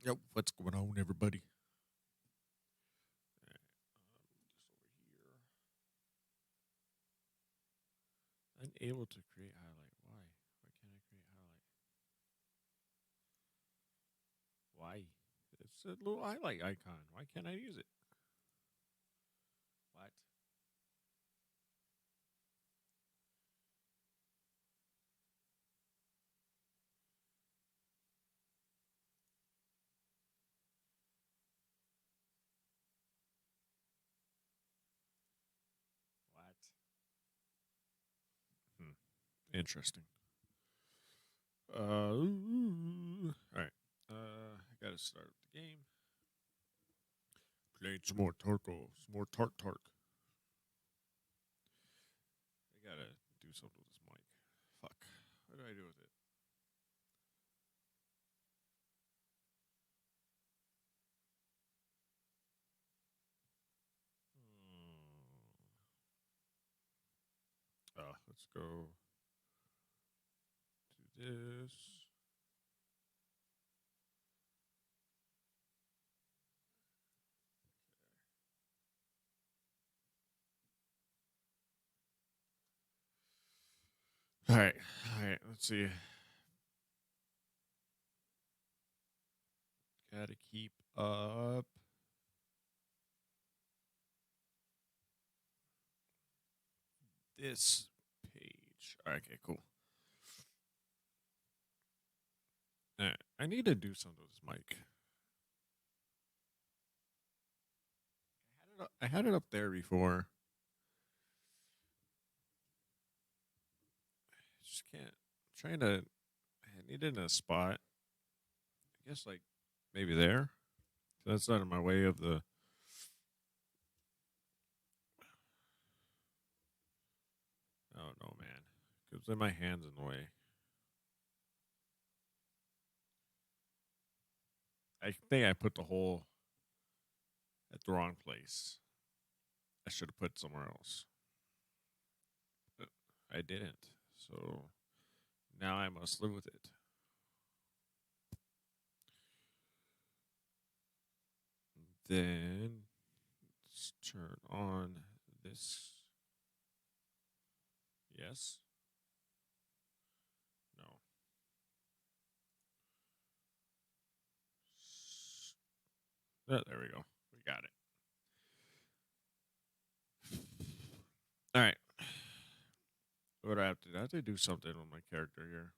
Yep, what's going on, everybody? Alright, just over here. Unable to create highlight. Why? Why can't I create highlight? Why? It's a little highlight icon. Why can't I use it? What? What? Hmm. Interesting. All right. I gotta start the game. Playing some more Tarko, some more Tark. I gotta do something with this mic. Fuck. What do I do with it? Let's go to this. All right. Let's see. Gotta keep up. This page. Okay, cool. I need to do something with this mic. I had it up there before. I just can't. I'm trying to. I need it in a spot. I guess like maybe there. So that's not in my way of the. I don't know, man. Because then my hand's in the way. I think I put the hole at the wrong place. I should have put it somewhere else. But I didn't. So now I must live with it. Then let's turn on this. Yes. No. There we go. We got it. All right. What do I have to do? I have to do something with my character here.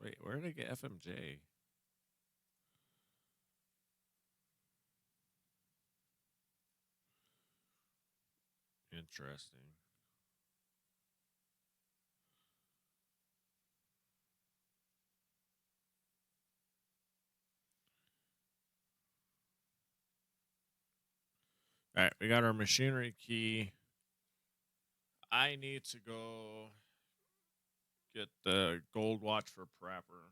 Wait, where did I get FMJ? Interesting. All right, we got our machinery key. I need to go get the gold watch for Prapper.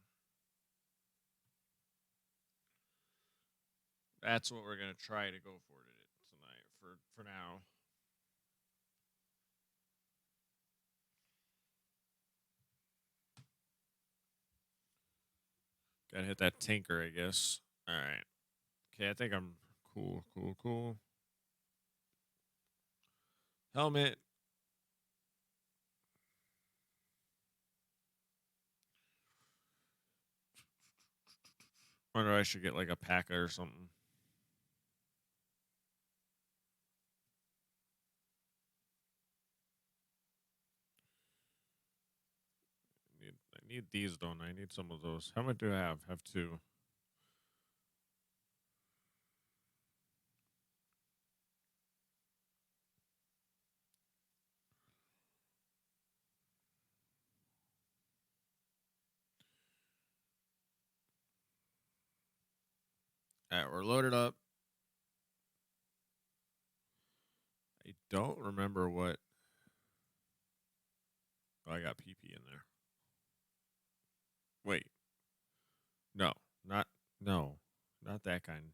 That's what we're gonna try to go for tonight. For now. Gotta hit that tinker, I guess. All right. Okay, I think I'm cool. Helmet. Wonder I should get like a packet or something. I need these, don't I? I need some of those. How much do I have? Have two. All right, we're loaded up. I don't remember what. Oh, I got PP in there. Wait, no, not no, not that kind.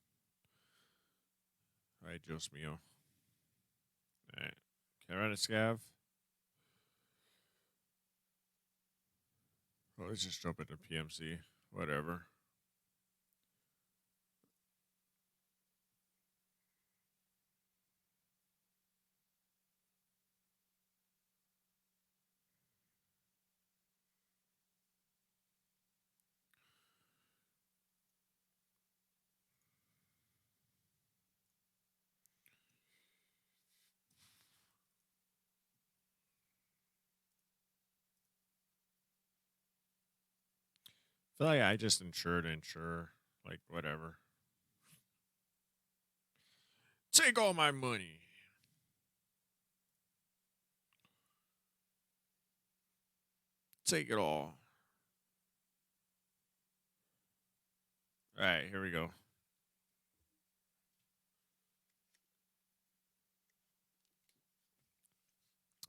All right, Joe Smio. All right, can I run a scav? let's just jump into PMC. Whatever. I feel like I just insure. Like, whatever. Take all my money. Take it all. All right, here we go.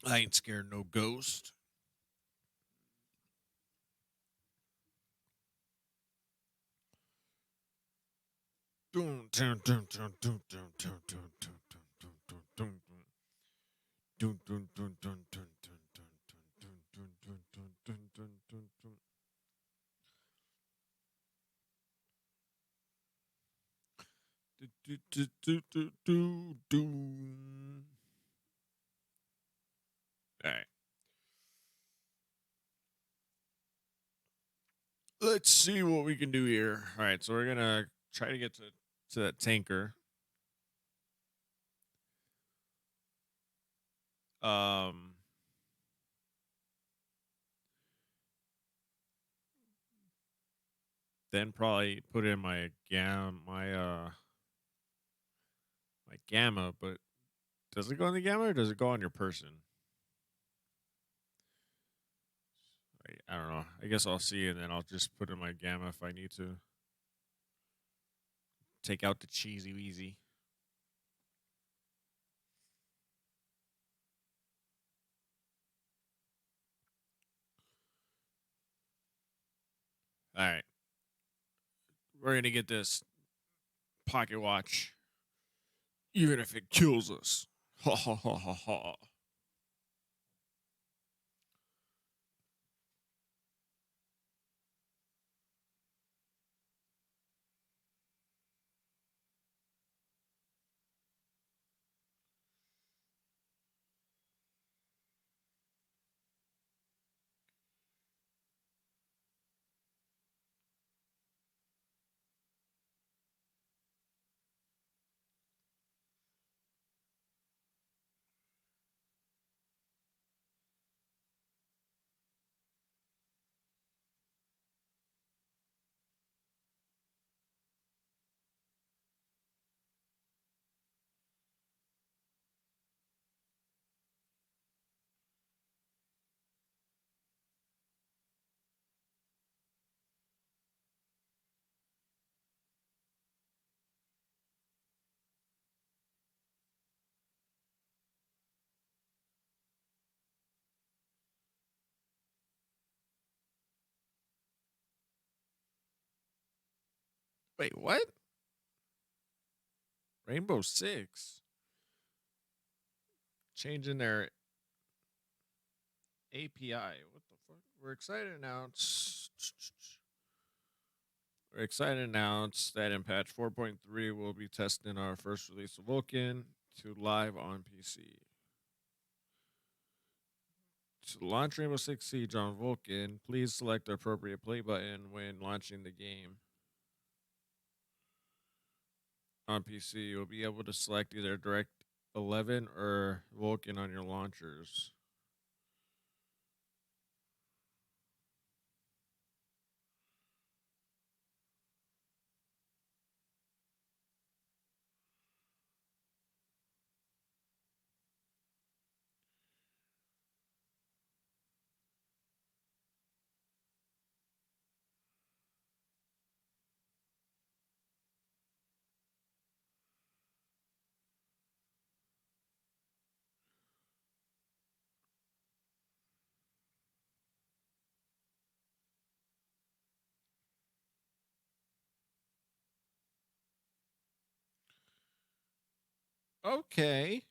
I ain't scared no ghost. Dun, dun, dun, dun, dun, dun, dun, dun, dun, dun, dun, dun, dun. Dun, dun, dun, dun, dun, dun, dun, dun, dun, dun, dun, dun, dun, dun, dun. Do, do, do, do, do, do, do. All right. Let's see what we can do here. All right, so we're gonna try to get to that tanker. Um, then probably put in my gamma. But does it go in the gamma or does it go on your person? I don't know. I guess I'll see, and then I'll just put in my gamma if I need to. Take out the cheesy weezy. All right, we're gonna get this pocket watch, even if it kills us. Ha ha ha ha ha. Wait, what? Rainbow Six changing their API. What the fuck? We're excited to announce that in patch 4.3 we'll be testing our first release of Vulkan to live on PC. To launch Rainbow Six Siege on Vulkan, please select the appropriate play button when launching the game. On PC, you'll be able to select either Direct 11 or Vulkan on your launchers. Okay.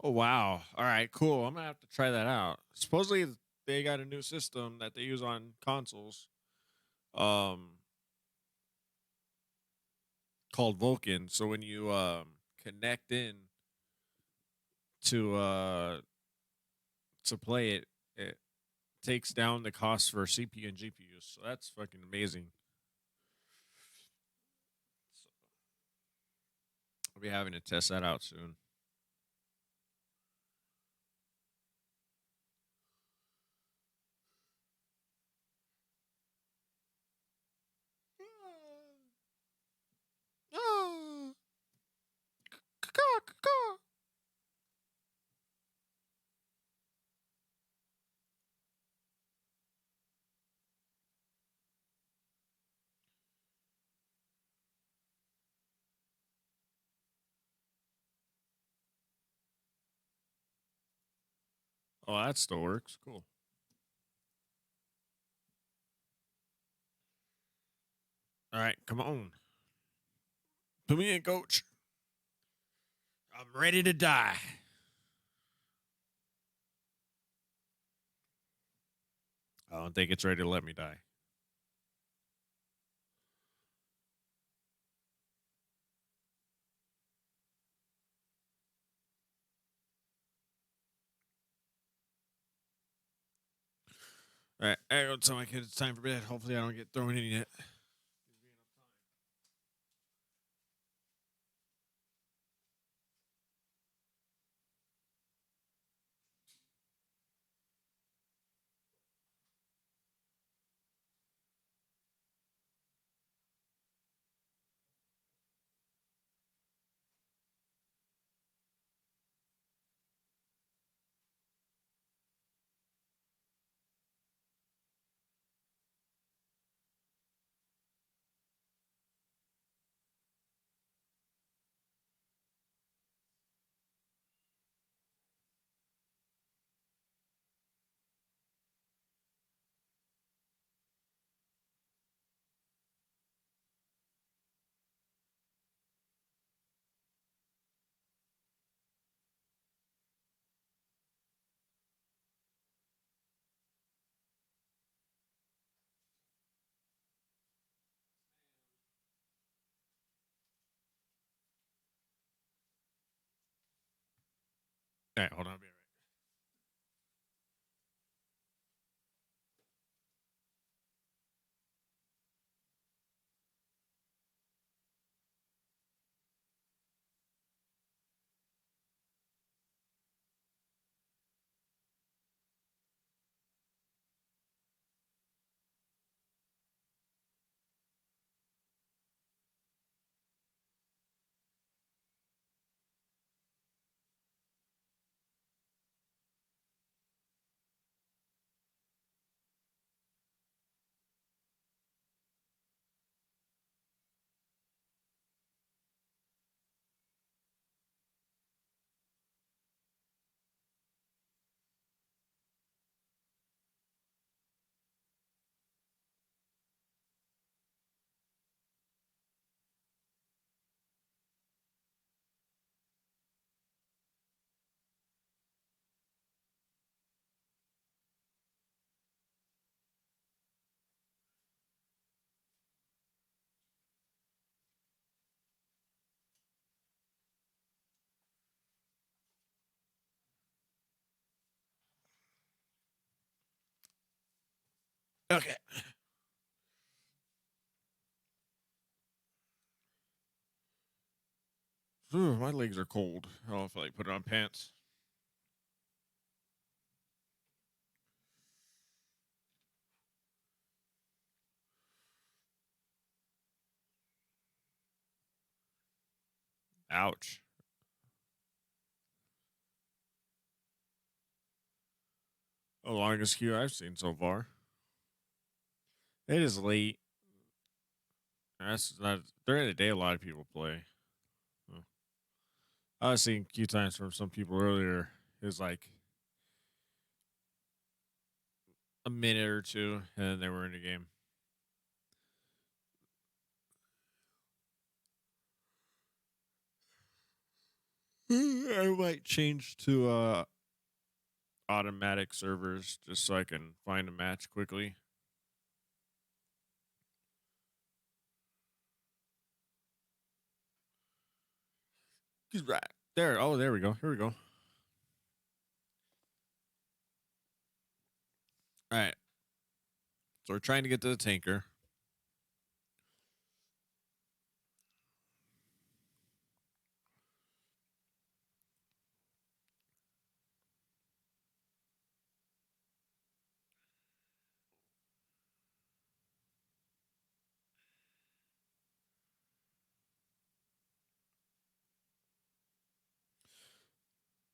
Oh wow! All right, cool. I'm gonna have to try that out. Supposedly they got a new system that they use on consoles, um, called Vulcan. So when you connect in to play it, it takes down the cost for CPU and GPUs. So that's fucking amazing. So I'll be having to test that out soon. Oh, that still works. Cool. All right, come on. Put me in, coach. I'm ready to die. I don't think it's ready to let me die. All right, I gotta tell my kid it's time for bed. Hopefully, I don't get thrown in yet. All right, hold on. I'll be right. Okay. Ooh, my legs are cold. I don't feel like putting on pants. Ouch. The longest queue I've seen so far. It is late. That's not during the day. A lot of people play. Huh. I was seeing queue times from some people earlier. It was like a minute or two, and then they were in the game. I might change to automatic servers just so I can find a match quickly. He's right there. Oh, there we go. Here we go. All right. So we're trying to get to the tanker.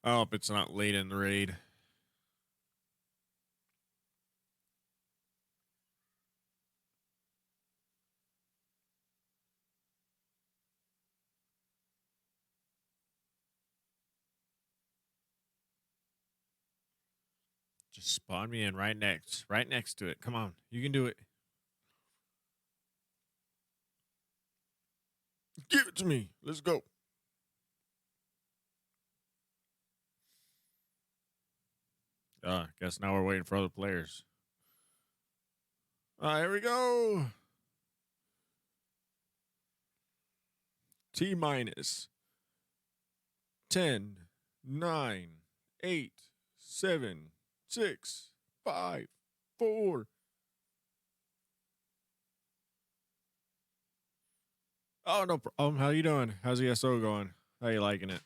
I hope it's not late in the raid. Just spawn me in right next to it. Come on, you can do it. Give it to me. Let's go. Guess now we're waiting for other players. Here we go. T minus 10, 9, 8, 7, 6, 5, 4. Oh, no problem. How you doing? How's the SO going? How you liking it?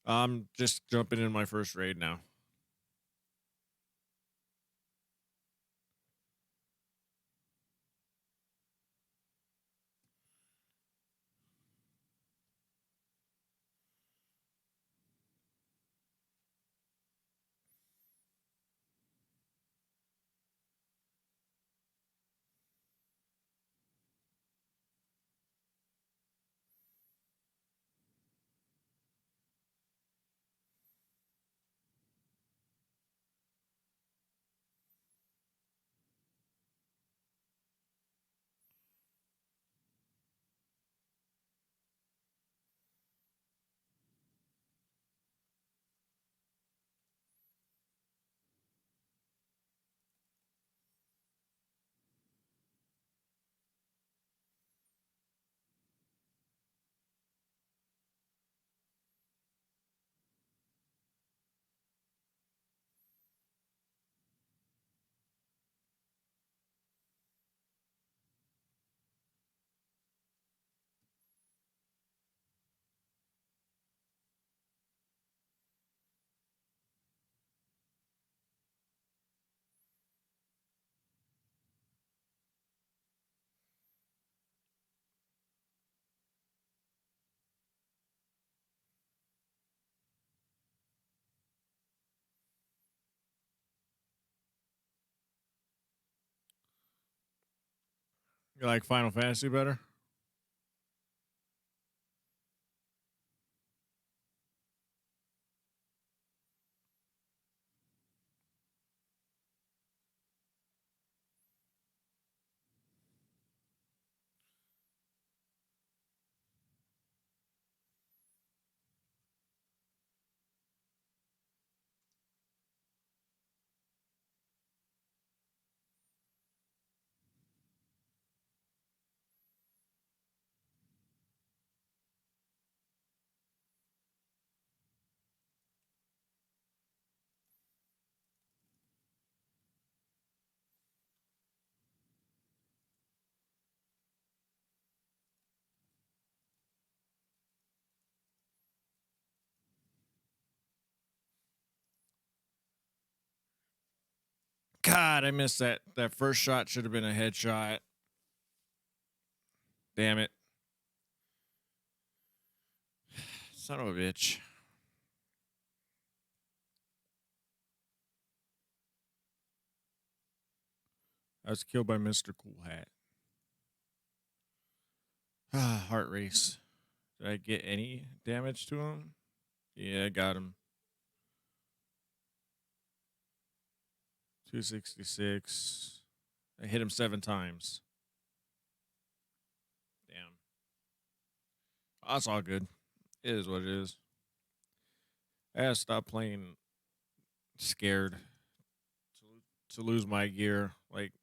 I'm just jumping in my first raid now. You like Final Fantasy better? God, I missed that. That first shot should have been a headshot. Damn it. Son of a bitch. I was killed by Mr. Cool Hat. Heart race. Did I get any damage to him? Yeah, I got him. 266. I hit him 7 times. Damn. That's all good. It is what it is. I gotta stop playing scared to lose my gear. Like,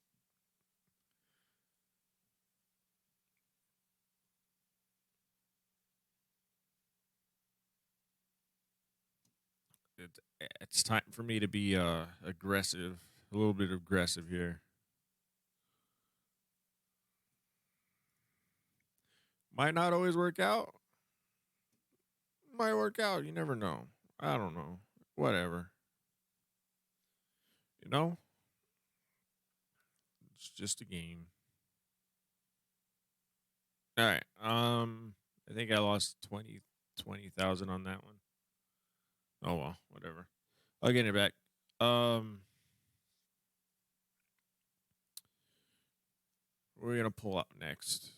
it's time for me to be aggressive, a little bit aggressive here. Might not always work out. Might work out. You never know. I don't know. Whatever. You know, it's just a game. All right. I think I lost 20,000 on that one. Oh well, whatever. I'll get it back. Um, what are we gonna pull up next?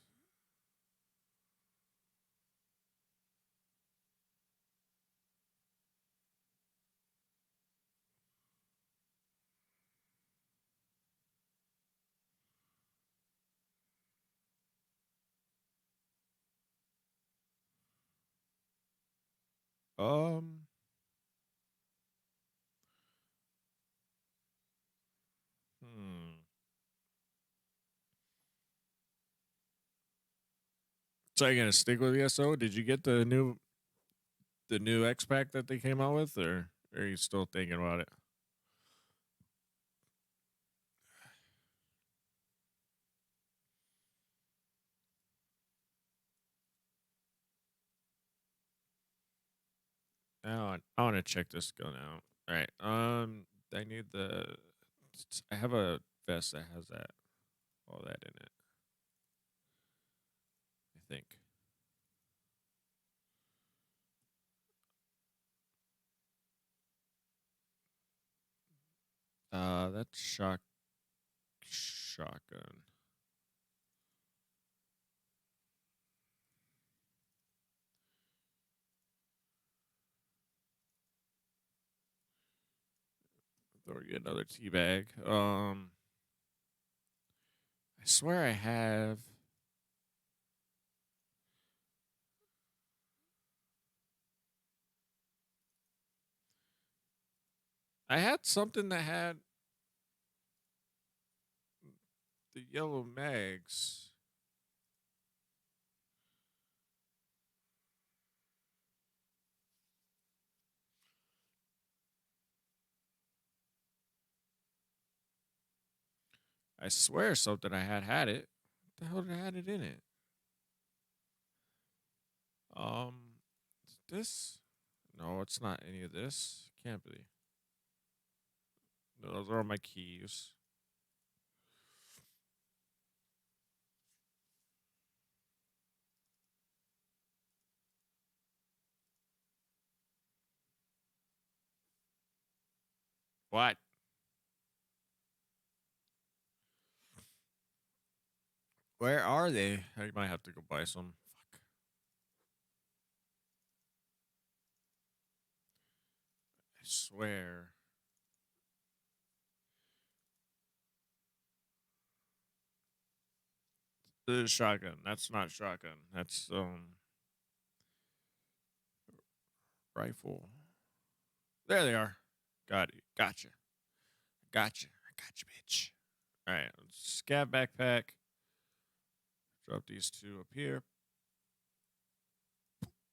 Um, hmm. So you gonna stick with ESO? Did you get the new X pack that they came out with, or are you still thinking about it? I want to check this gun out. All right. I need the. I have a vest that has that all that in it. I think. That's shotgun. Throw you another tea bag. I swear I have. I had something that had the yellow mags. I swear something I had it. What the hell did I had it in it? Um, this? No, it's not any of this. Can't be. No, those are all my keys. What? Where are they? I might have to go buy some. Fuck. I swear. This is shotgun. That's not shotgun. That's rifle. There they are. Got it. Gotcha. Gotcha. I got you, bitch. All right. Scav backpack. Drop these two up here.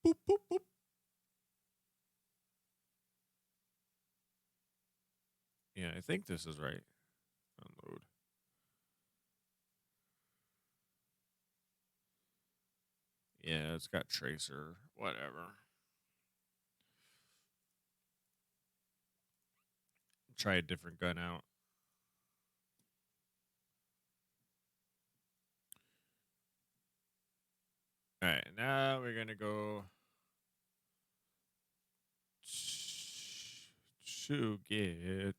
Boop, boop, boop. Yeah, I think this is right. Unload. Yeah, it's got tracer. Whatever. Try a different gun out. All right, now we're gonna go to get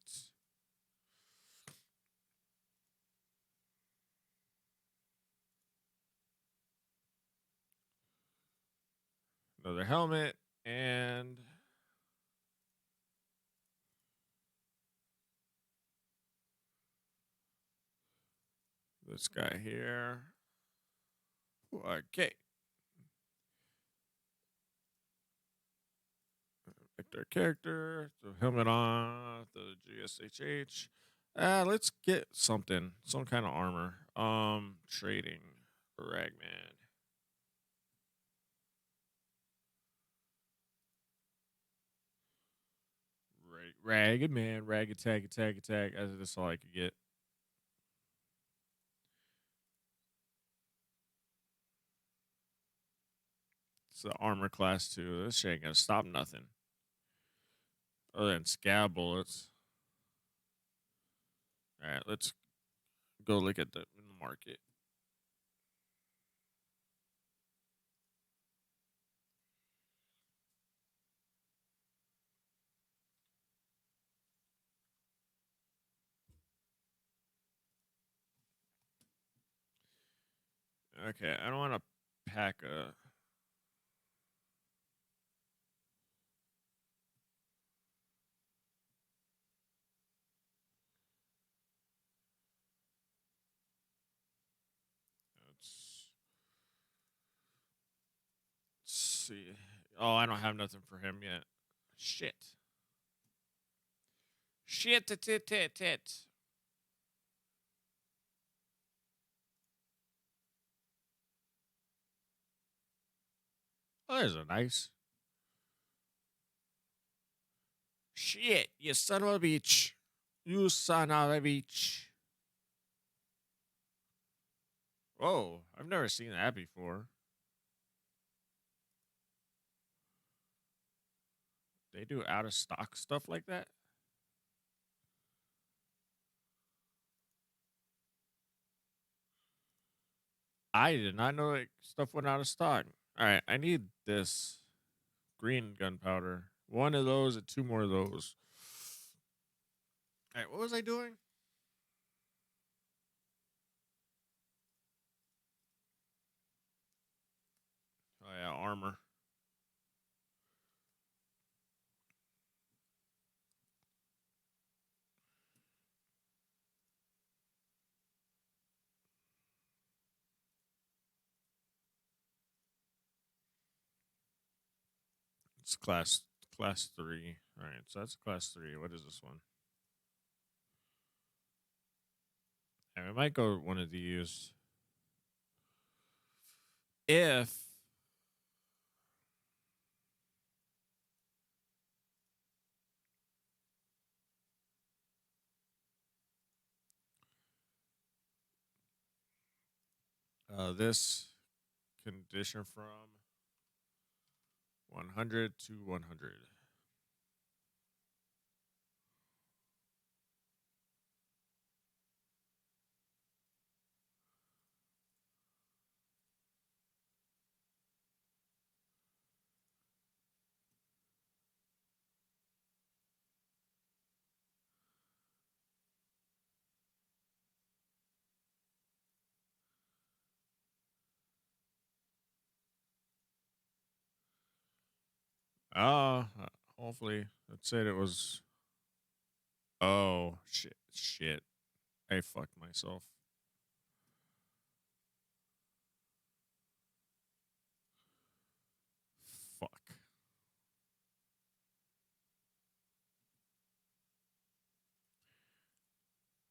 another helmet and this guy here. Okay. Vector character, the helmet on, the GSHH. Let's get something, some kind of armor. Trading, Ragman. Ragged man, rag attack, attack, attack. That's all I could get. It's the armor class too. This shit ain't gonna stop nothing. Other than scab bullets. Alright, let's go look at the market. Okay, I don't want to pack a. Let's see. Oh, I don't have nothing for him yet. Shit. Shit, tit, tit, tit. Oh, there's a nice. Shit, you son of a bitch. You son of a bitch. Whoa, I've never seen that before. They do out of stock stuff like that? I did not know that stuff went out of stock. All right, I need this green gunpowder. One of those and two more of those. All right, what was I doing? Oh yeah, armor. It's class 3. All right, so that's class 3. What is this one? I might go with one of these. If this condition from 100 to 100. Uh, hopefully, it said it was. Oh shit! Shit! I fucked myself. Fuck!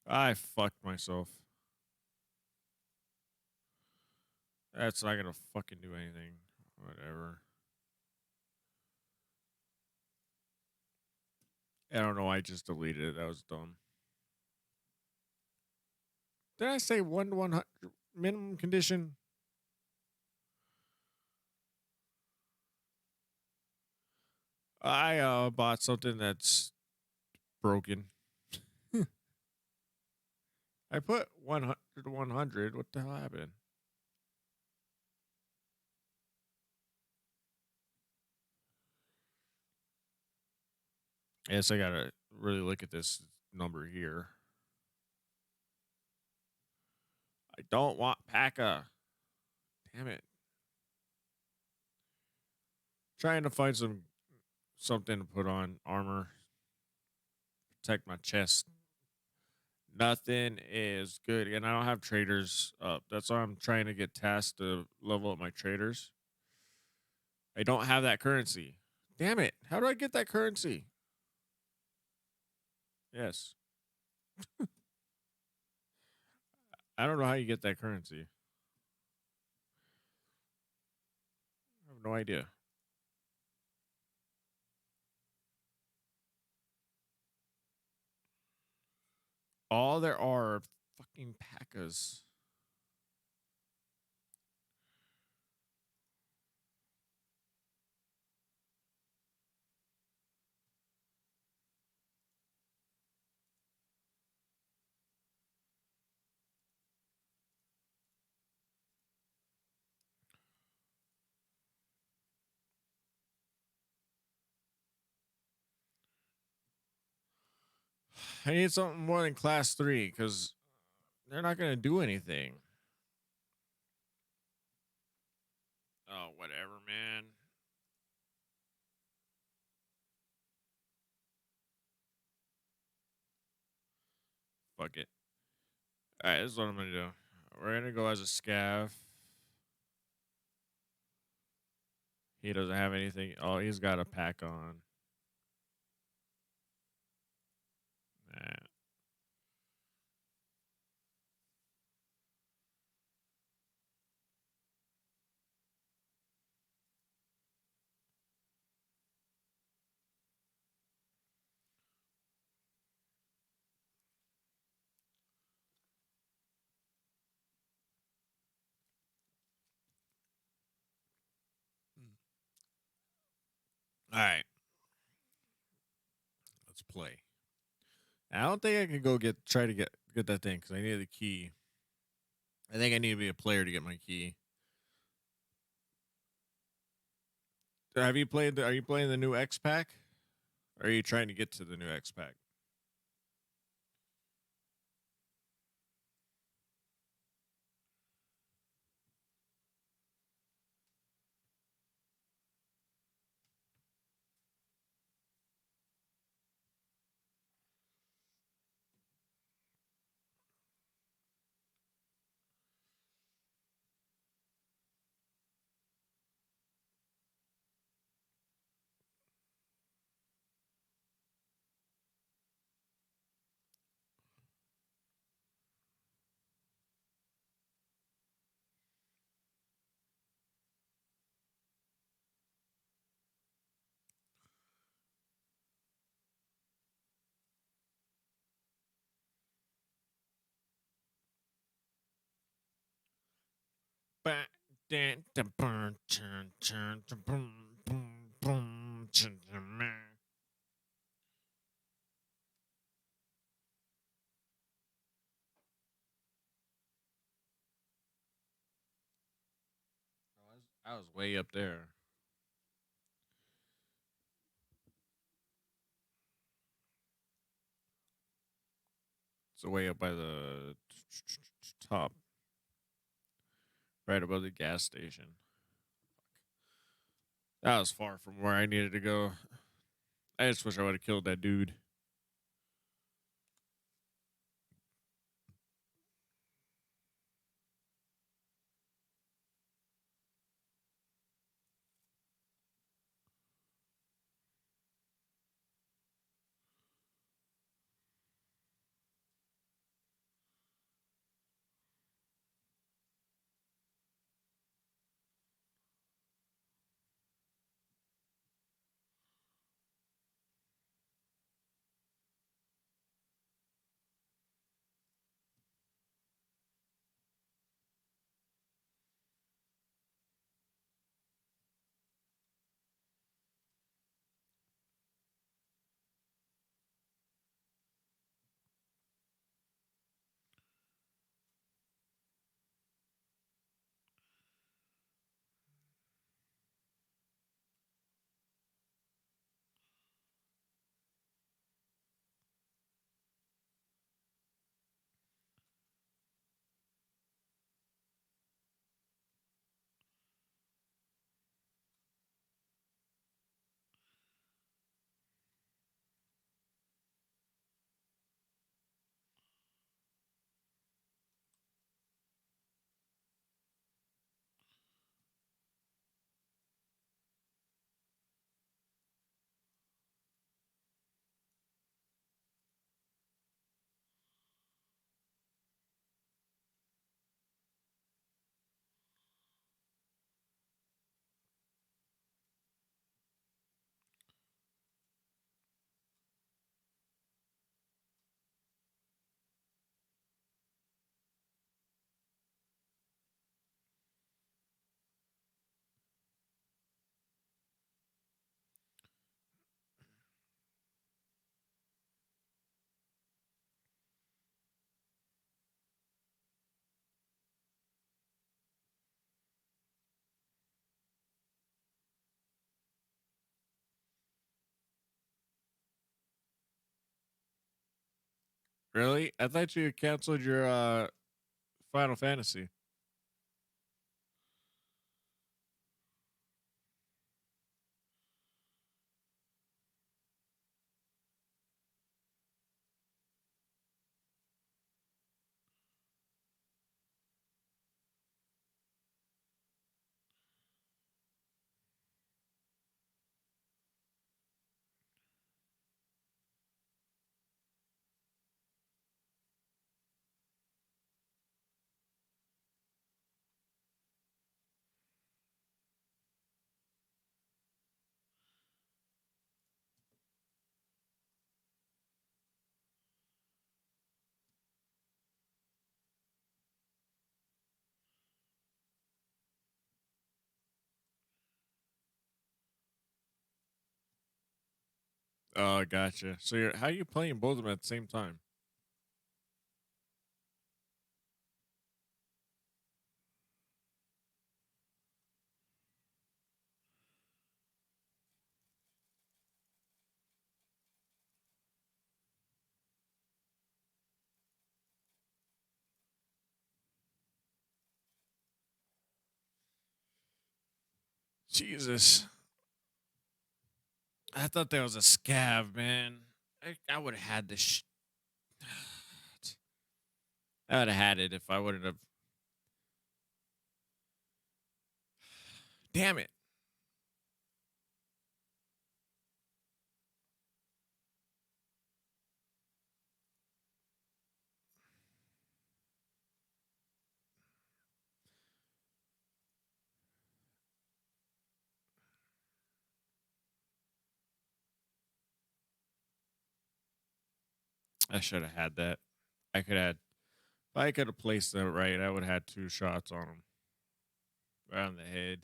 I fucked myself. That's not gonna fucking do anything. Whatever. I don't know. I just deleted it. That was dumb. Did I say 1 to 100 minimum condition? I bought something that's broken. I put 100 to 100. What the hell happened? I guess I gotta really look at this number here. I don't want P.A.C.A. Damn it. Trying to find something to put on armor, protect my chest. Nothing is good, and I don't have traders up. That's why I'm trying to get tasks to level up my traders. I don't have that currency Damn it. How do I get that currency? Yes. I don't know how you get that currency. I have no idea. All there are fucking Packas. I need something more than class 3 because they're not going to do anything. Oh, whatever, man. Fuck it. All right, this is what I'm going to do. We're going to go as a scav. He doesn't have anything. Oh, he's got a pack on. Nah. All right, let's play. I don't think I can go try to get that thing because I need the key. I think I need to be a player to get my key. Have you played? Are you playing the new X pack? Or are you trying to get to the new X pack? I was way up there. It's way up by the top, right above the gas station. That was far from where I needed to go. I just wish I would have killed that dude. Really? I thought you had canceled your Final Fantasy. Oh, gotcha. So you're how you playing both of them at the same time? Jesus. I thought that was a scav, man. I would have had this. I would have had it if I wouldn't have. Damn it! I should have had that. I could have. If I could have placed that right, I would have had 2 shots on him right on the head.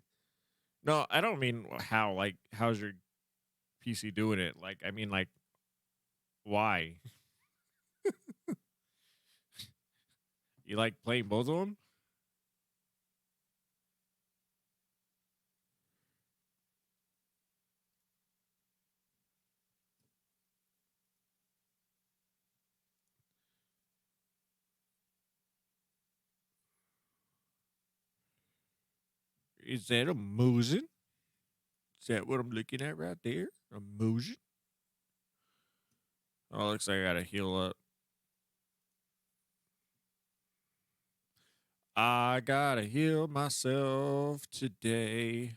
No, I don't mean how. Like, how's your PC doing it? Like, I mean, like, why? You like playing both of them? Is that a motion? Is that what I'm looking at right there? A motion? Oh, looks like I gotta heal up. I gotta heal myself today,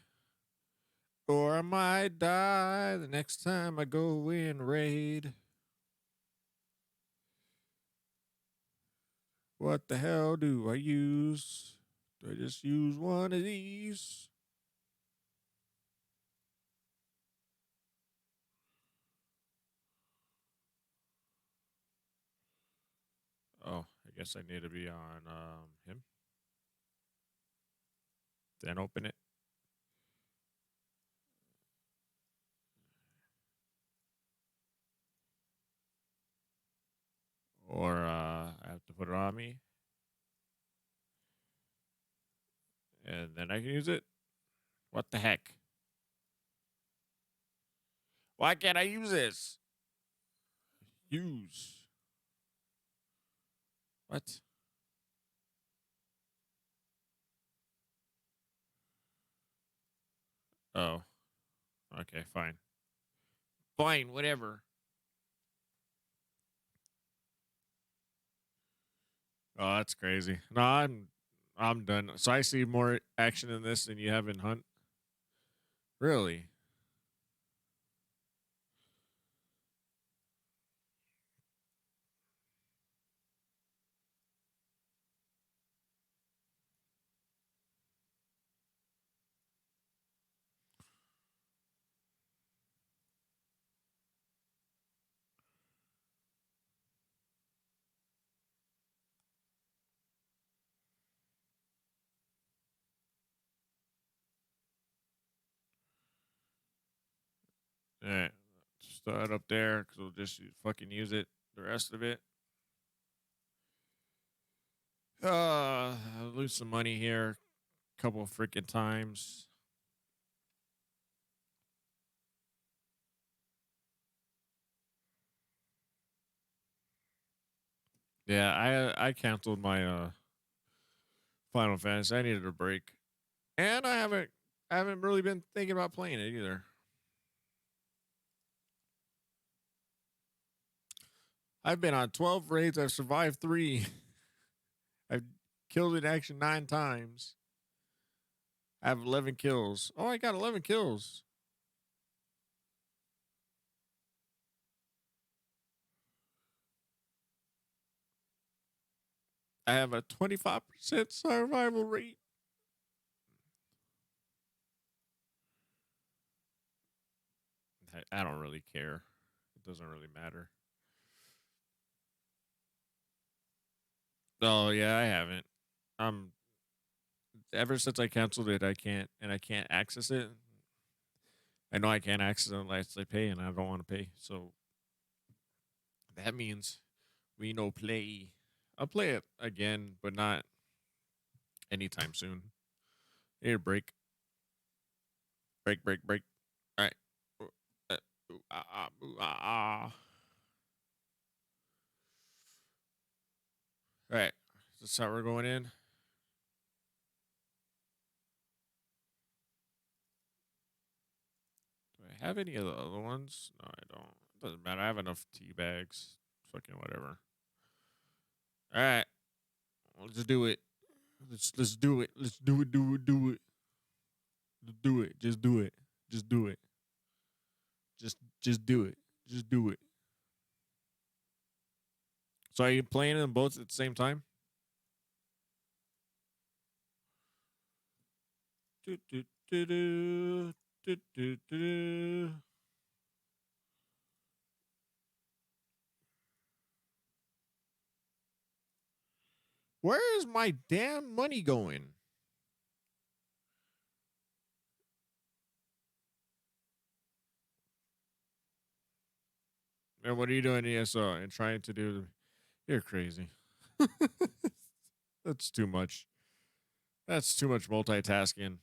or I might die the next time I go in raid. What the hell do I use? Do I just use one of these? Oh, I guess I need to be on him. Then open it. Or I have to put it on me. And then I can use it. What the heck? Why can't I use this? Use. What? Oh. Okay, fine. Fine, whatever. Oh, that's crazy. No, I'm done. So I see more action in this than you have in Hunt. Really? All right. Just throw it up there because we'll just fucking use it the rest of it. I'll lose some money here a couple of freaking times. Yeah, I canceled my Final Fantasy. I needed a break, and I haven't really been thinking about playing it either. I've been on 12 raids. I've survived three. I've killed in action 9 times. I have 11 kills. Oh, I got 11 kills. I have a 25% survival rate. I don't really care. It doesn't really matter. Oh yeah, I haven't. Um, ever since I canceled it, I can't access it. I know I can't access it unless I pay, and I don't want to pay. So that means we no play. I'll play it again, but not anytime soon. Here, break, break, break, break. All right. Ooh, ah. All right. This how we're going in. Do I have any of the other ones? No, I don't. It doesn't matter. I have enough tea bags. Fucking whatever. All right. Let's do it. Let's do it. Let's do it. Do it. Do it. Let's do it. Just do it. Just do it. Just do it. Just do it. So are you playing them both at the same time? Do, do, do, do, do, do, do. Where is my damn money going? And what are you doing ESO and trying to do? You're crazy. That's too much. That's too much multitasking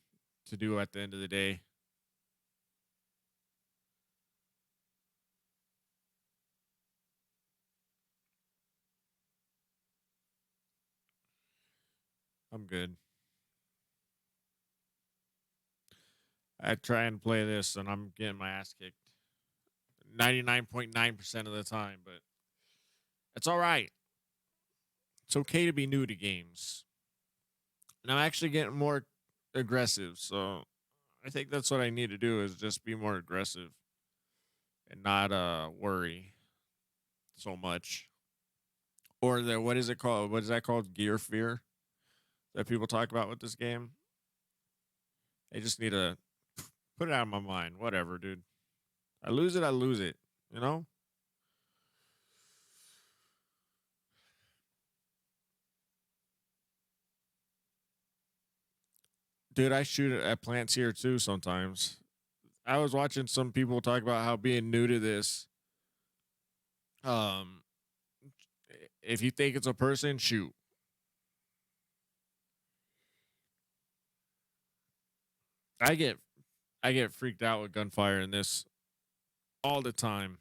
to do at the end of the day. I'm good. I try and play this and I'm getting my ass kicked 99.9% of the time, but it's all right. It's okay to be new to games. And I'm actually getting more aggressive, so I think that's what I need to do is just be more aggressive and not worry so much. Or the what is it called? What is that called? Gear fear that people talk about with this game. I just need to put it out of my mind. Whatever, dude. I lose it, I lose it. You know? Dude, I shoot at plants here too sometimes. I was watching some people talk about how being new to this, um, if you think it's a person, shoot. I get I get freaked out with gunfire in this all the time.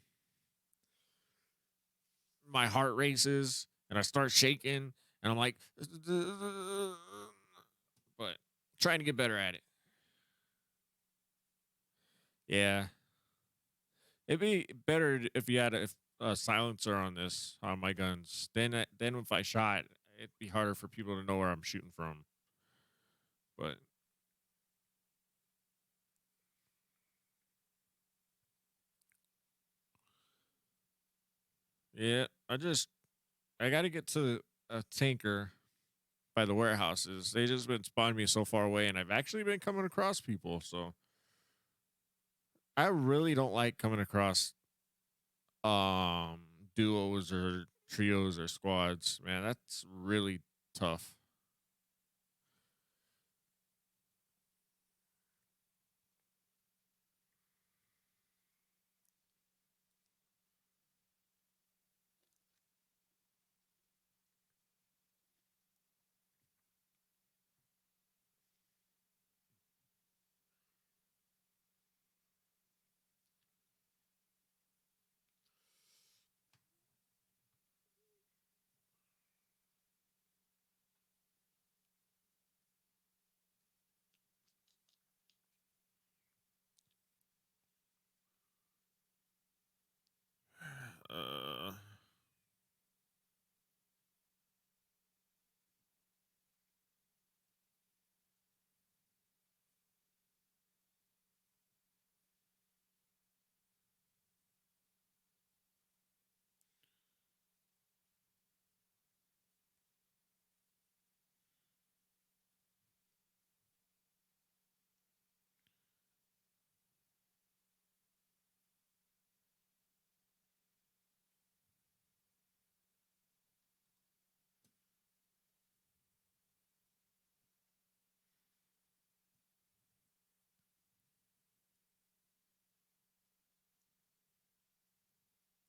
My heart races and I start shaking and I'm like but trying to get better at it. Yeah. It'd be better if you had a silencer on this on my guns. Then if I shot, it'd be harder for people to know where I'm shooting from. But yeah, I got to get to a tanker by the warehouses. They just been spawning me so far away, and I've actually been coming across people. So I really don't like coming across um duos or trios or squads. Man, that's really tough.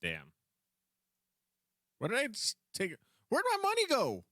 Damn. What did I just take? Where'd my money go?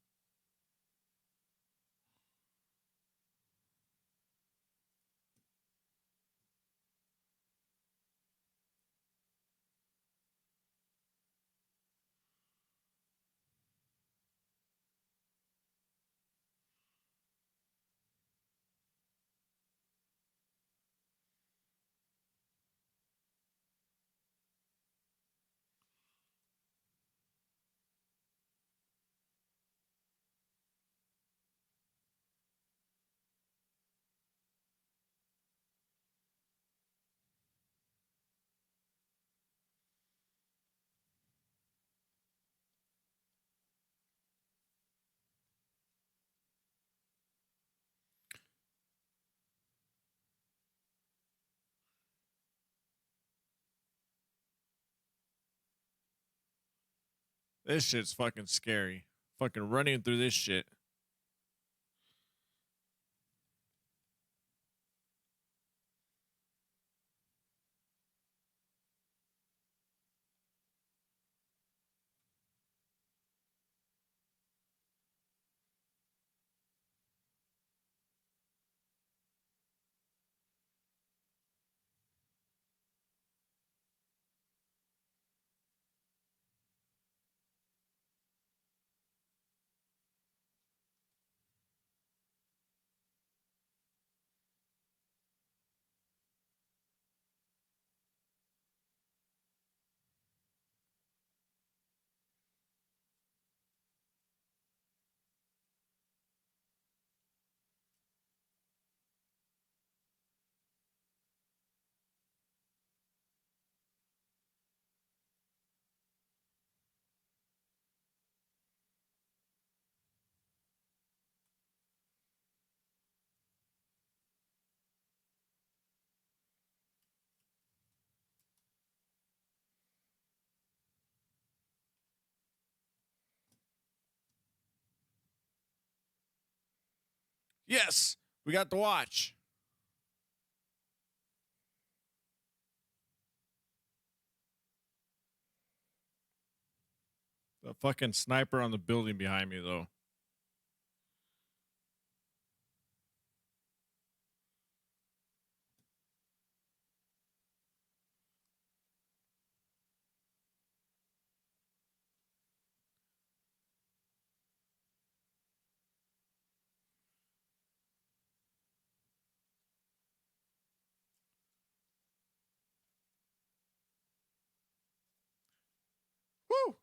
This shit's fucking scary. Fucking running through this shit. Yes, we got the watch. The fucking sniper on the building behind me, though. Woo!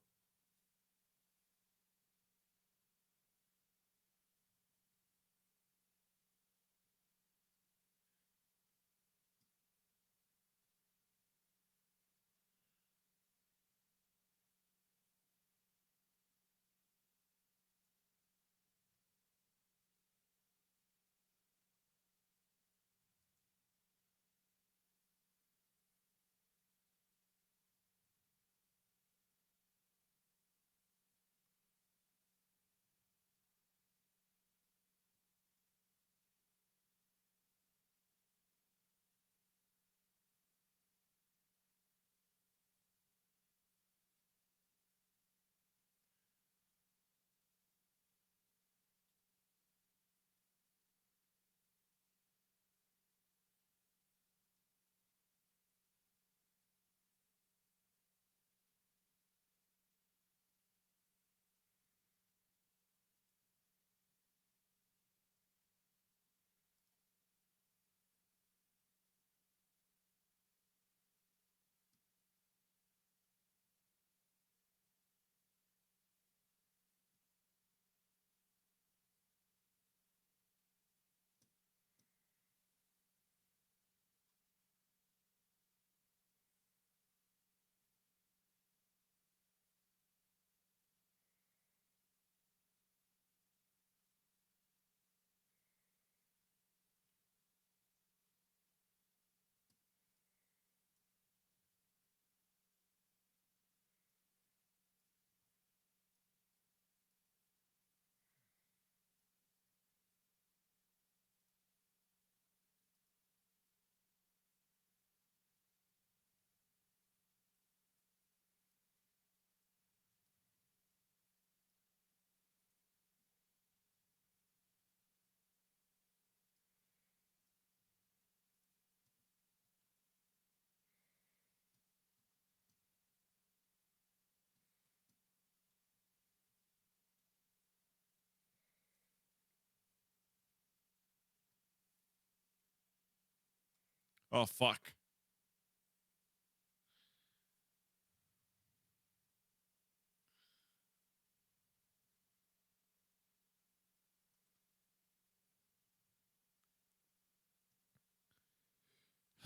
Oh fuck.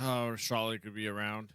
Oh, Charlotte could be around.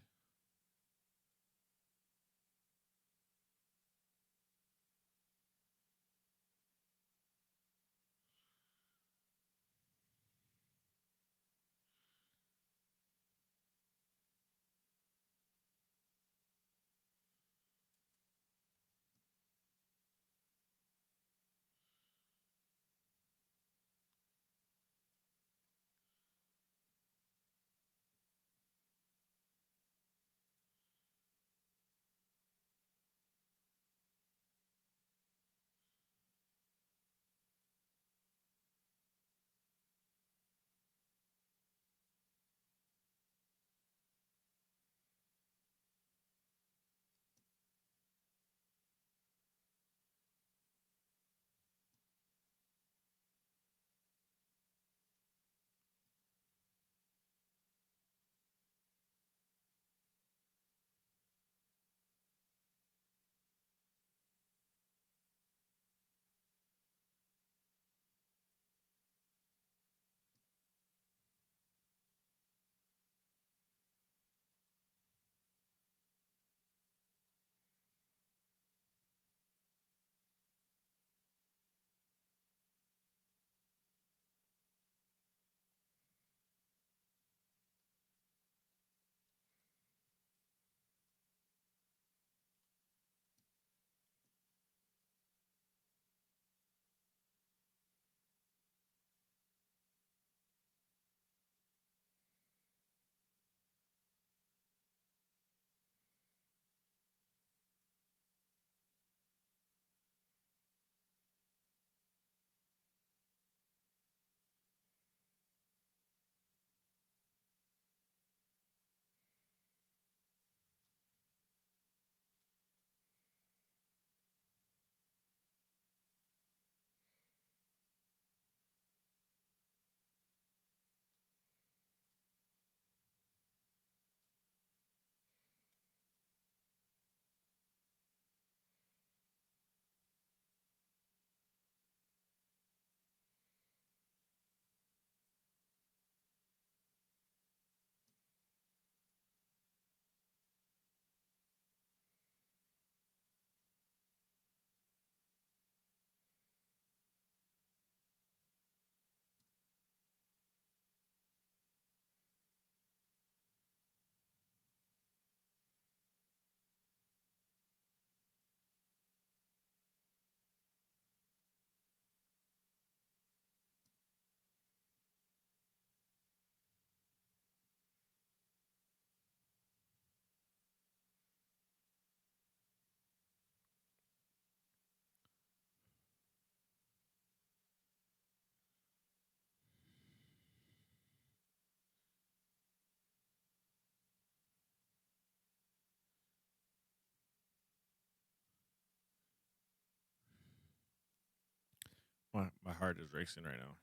My heart is racing right now.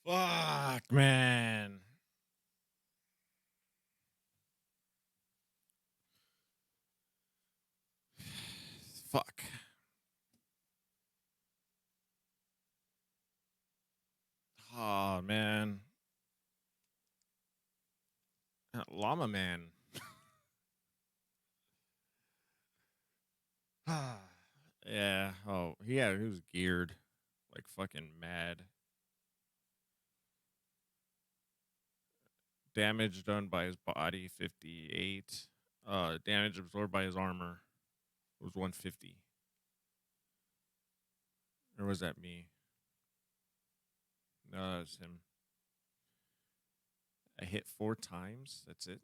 Fuck, man. Fuck. Oh, man. Llama Man. Yeah. Oh, yeah. He was geared like fucking mad. Damage done by his body 58. Damage absorbed by his armor was 150. Or was that me? No, it's him. I hit 4 times. That's it.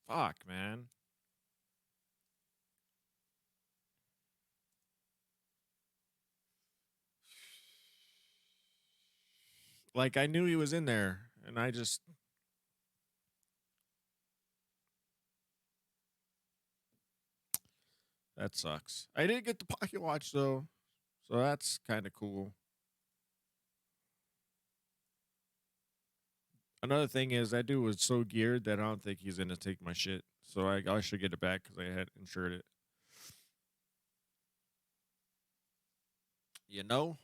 Fuck, man. Like, I knew he was in there, and I just. That sucks. I did get the pocket watch, though, so that's kind of cool. Another thing is, that dude was so geared that I don't think he's going to take my shit. So I should get it back because I had insured it. You know?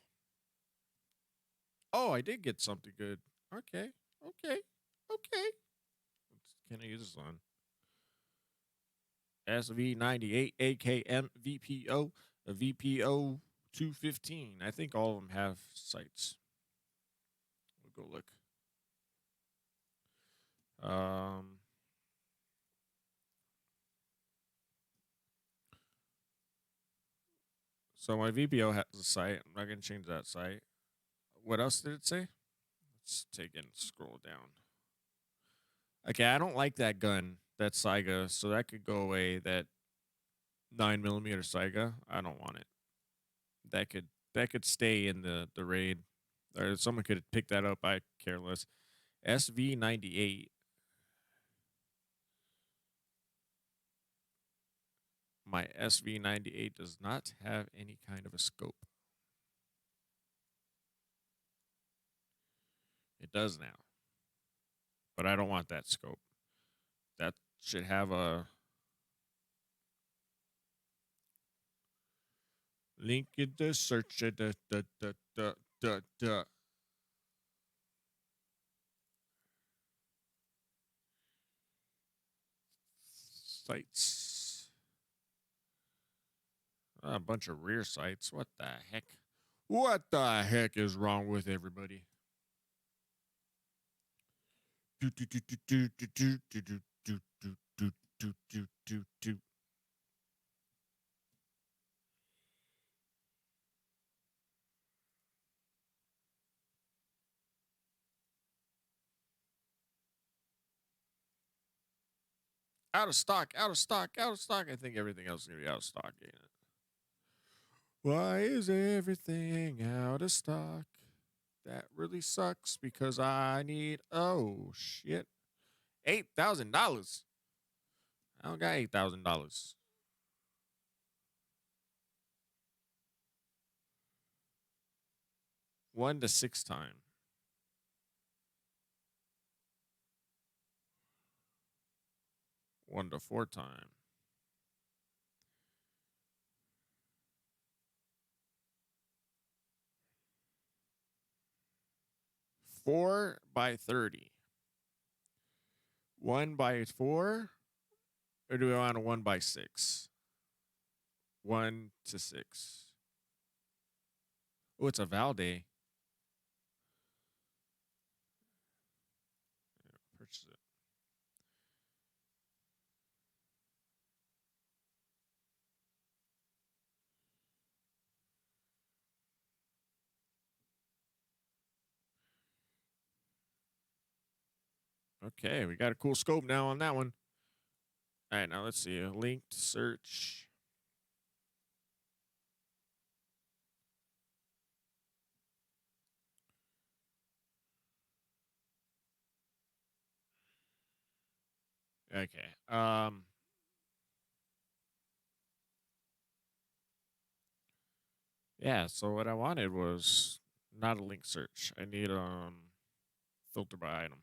Oh, I did get something good. Okay. Okay. Okay. Can I use this on? SV98 AKM VPO, a VPO 215. I think all of them have sights. We'll go look. So my VPO has a sight. I'm not gonna change that sight. What else did it say? Let's take and scroll down. Okay, I don't like that gun, that Saiga, so that could go away. That 9mm Saiga, I don't want it. That could stay in the raid, or someone could pick that up. I care less. SV98. My SV98 does not have any kind of a scope. It does now, but I don't want that scope. That should have a link in the search. Sights. A bunch of rear sights. What the heck? What the heck is wrong with everybody? Out of stock, out of stock, out of stock. I think everything else is going to be out of stock, ain't it? Why is everything out of stock? That really sucks because I need, oh shit, $8,000. I don't got $8,000. 1 to 6 time. 1 to 4 time. 4 by 30. 1 by 4? Or do we want a 1 by 6? 1 to 6. Oh, it's a Valde. Purchase it. Okay, we got a cool scope now on that one. All right, now let's see. Linked search. Okay. Yeah, so what I wanted was not a link search. I need filter by item.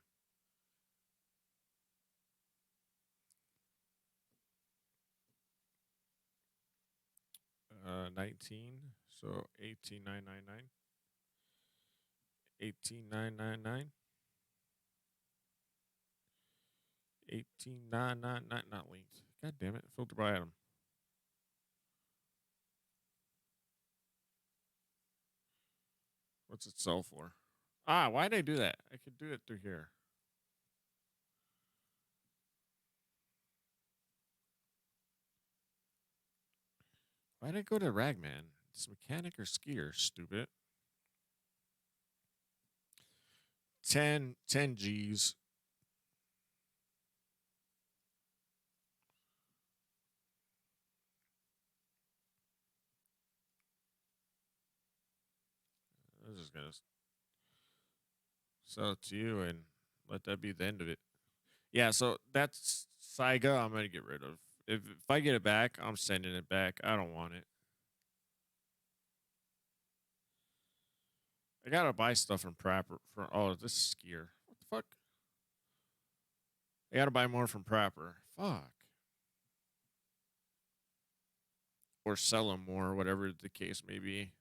19, so 18999. 18999. 18999, not linked. God damn it. Filter by item. What's it sell for? Ah, why did I do that? I could do it through here. Why did I go to Ragman? It's mechanic or skier, stupid. 10 G's. I'm just gonna sell it to you and let that be the end of it. Yeah, so that's Saiga I'm gonna get rid of. If I get it back, I'm sending it back. I don't want it. I gotta buy stuff from Prapper for oh this is skier. What the fuck? I gotta buy more from Prapper. Fuck. Or sell them more, whatever the case may be.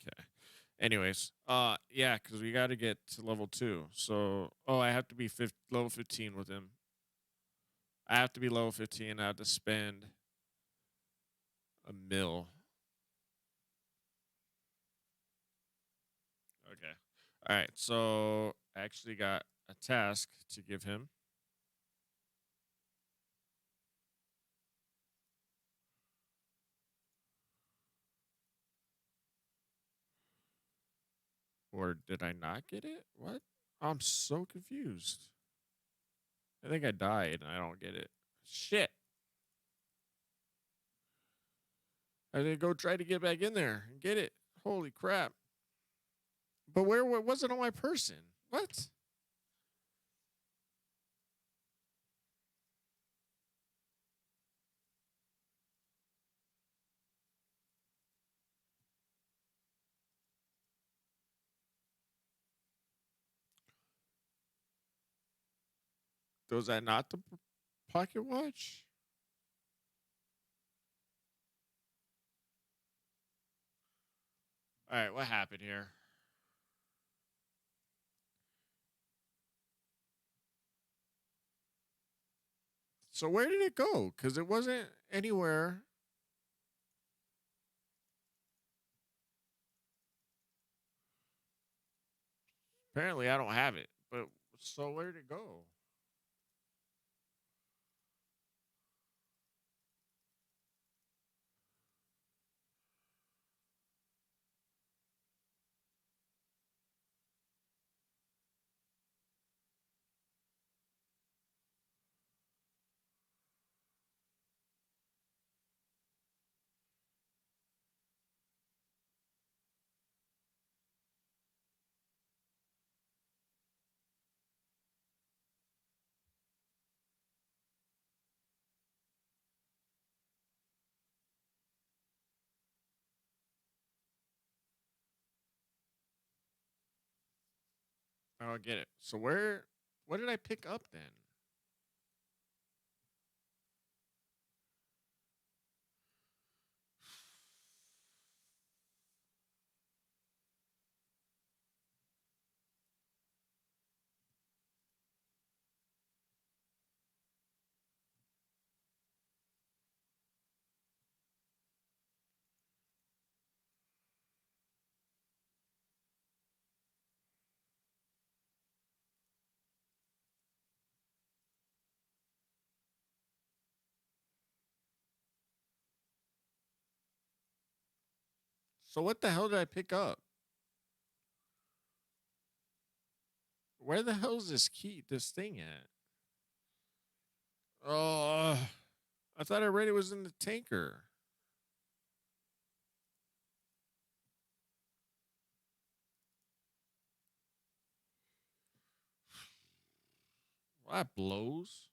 Okay. Anyways, yeah, because we got to get to level 2. So, oh, I have to be level 15 with him. I have to be level 15. I have to spend a mil. Okay. All right. So, I actually got a task to give him. Or did I not get it? What? I'm so confused. I think I died and I don't get it. Shit. I didn't go try to get back in there and get it. Holy crap. But where was it on my person? What? Was that not the pocket watch? All right, what happened here? So where did it go? Because it wasn't anywhere. Apparently, I don't have it. But so where did it go? I don't get it. So where? What did I pick up then? So what the hell did I pick up? Where the hell is this key? This thing at? Oh, I thought I read it was in the tanker. Well, that blows.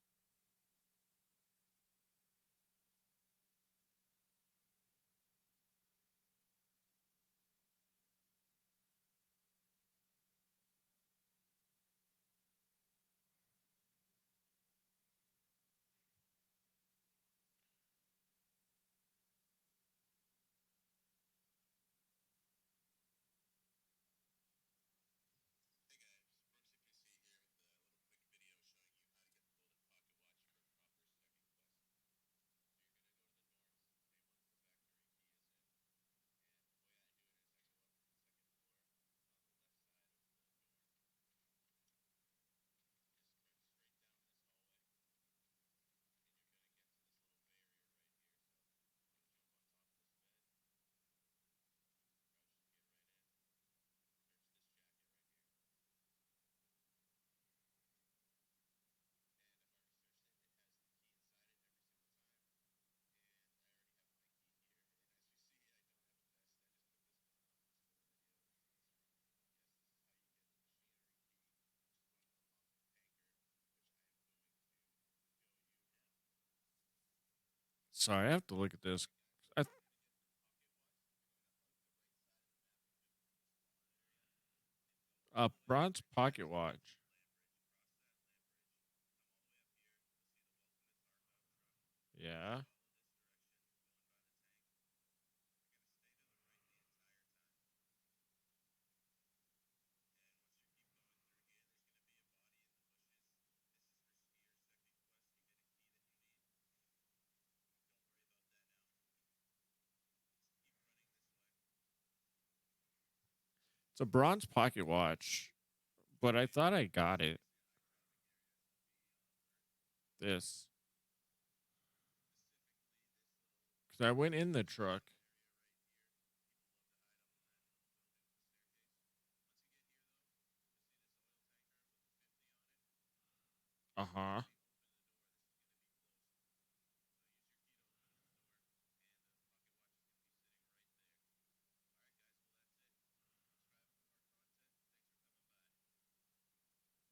Sorry, I have to look at this. I, bronze pocket watch. Yeah. It's a bronze pocket watch, but I thought I got it. This. Because I went in the truck. Uh huh.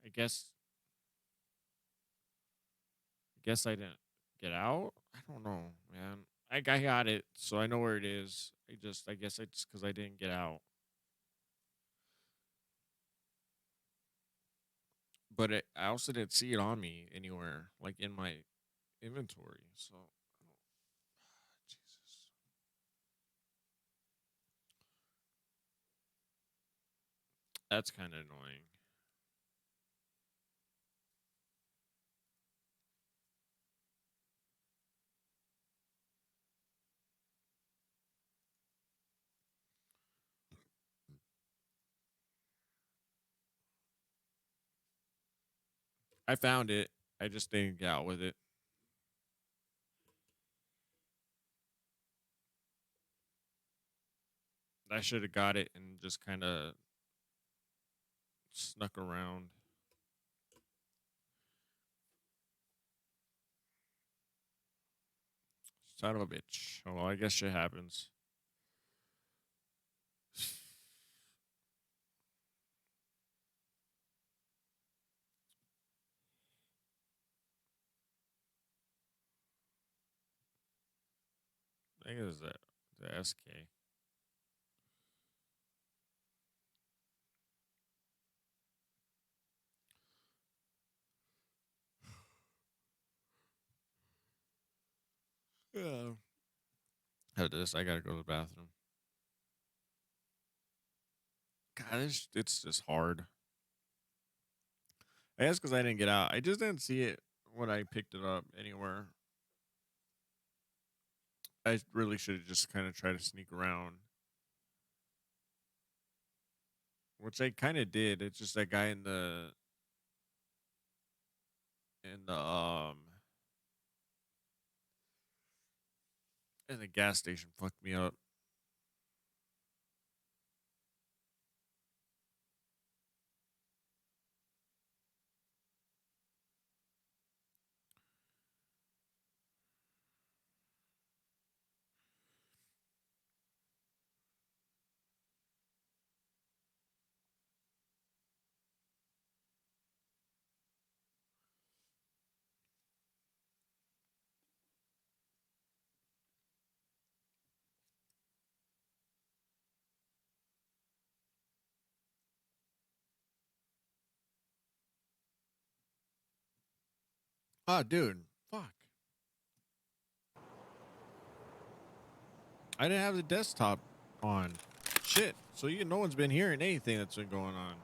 I guess I didn't get out. I don't know, man. I got it, so I know where it is. I guess I just because I didn't get out, but I also didn't see it on me anywhere, like in my inventory. So, Jesus, that's kind of annoying. I found it. I just didn't get out with it. I should have got it and just kind of snuck around. Son of a bitch. Oh, well, I guess shit happens. I think it was the SK. Yeah. Had this. I gotta go to the bathroom. God, it's just hard. I guess because I didn't get out. I just didn't see it when I picked it up anywhere. I really should have just kind of tried to sneak around, which I kind of did. It's just that guy in the in the gas station fucked me up. Ah, dude, fuck. I didn't have the desktop on. Shit. So no one's been hearing anything that's been going on.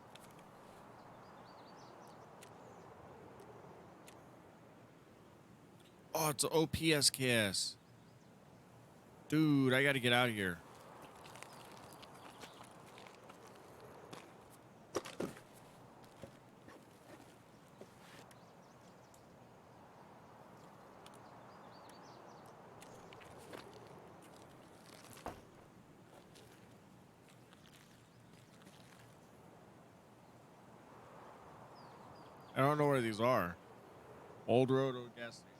Oh, it's an OPSKS. Dude, I gotta get out of here. I don't know where these are. Old Road or gas station.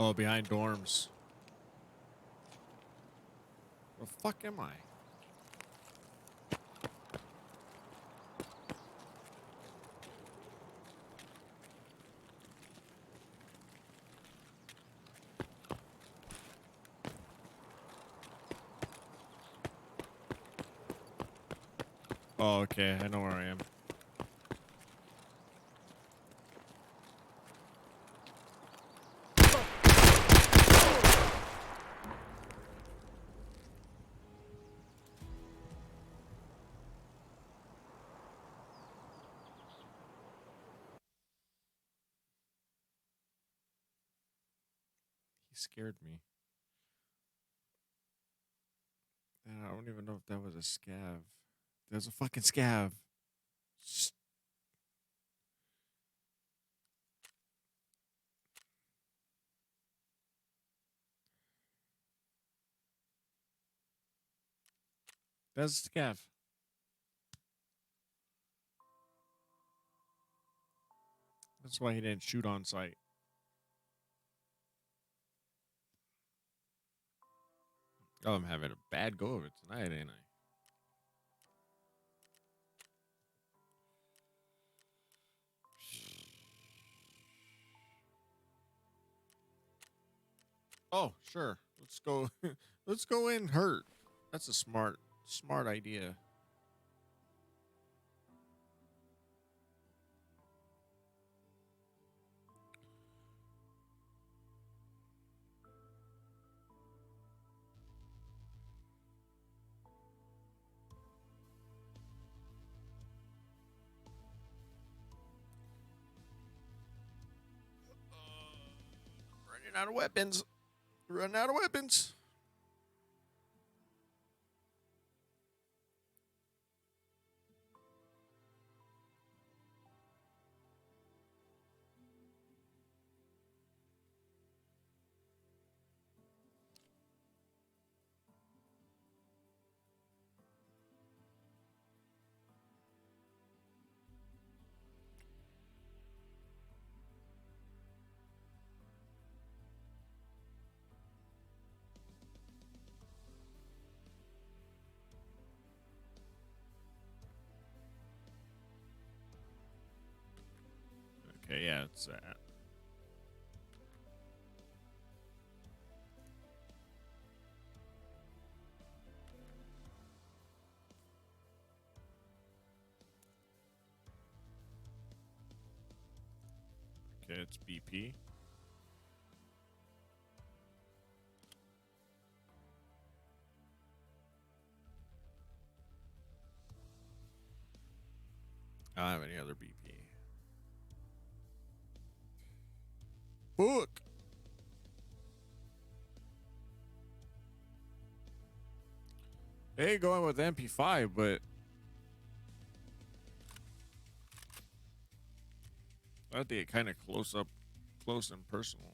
Oh, behind dorms. Where the fuck am I? Oh, okay. I know where I am. He scared me. And I don't even know if that was a scav. There's a fucking scav. That's a scav. That's why he didn't shoot on sight. Oh, I'm having a bad go of it tonight, ain't I? Oh, sure. Let's go. Let's go in hurt. That's a smart idea. Running out of weapons. Running out of weapons. Okay, yeah, it's that. Okay, it's BP. I don't have any other BP. Book. They ain't going with MP5, but I think it kind of close and personal.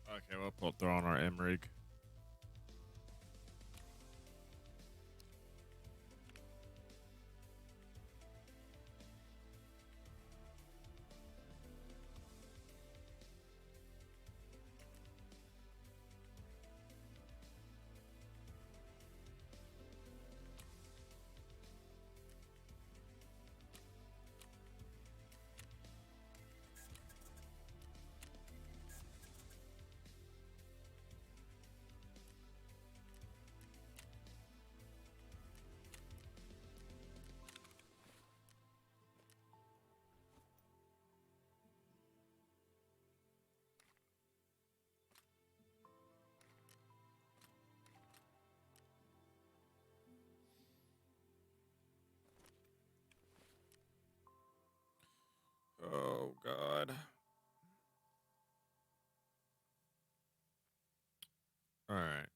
Okay, we'll throw on our M rig. Oh God. All right.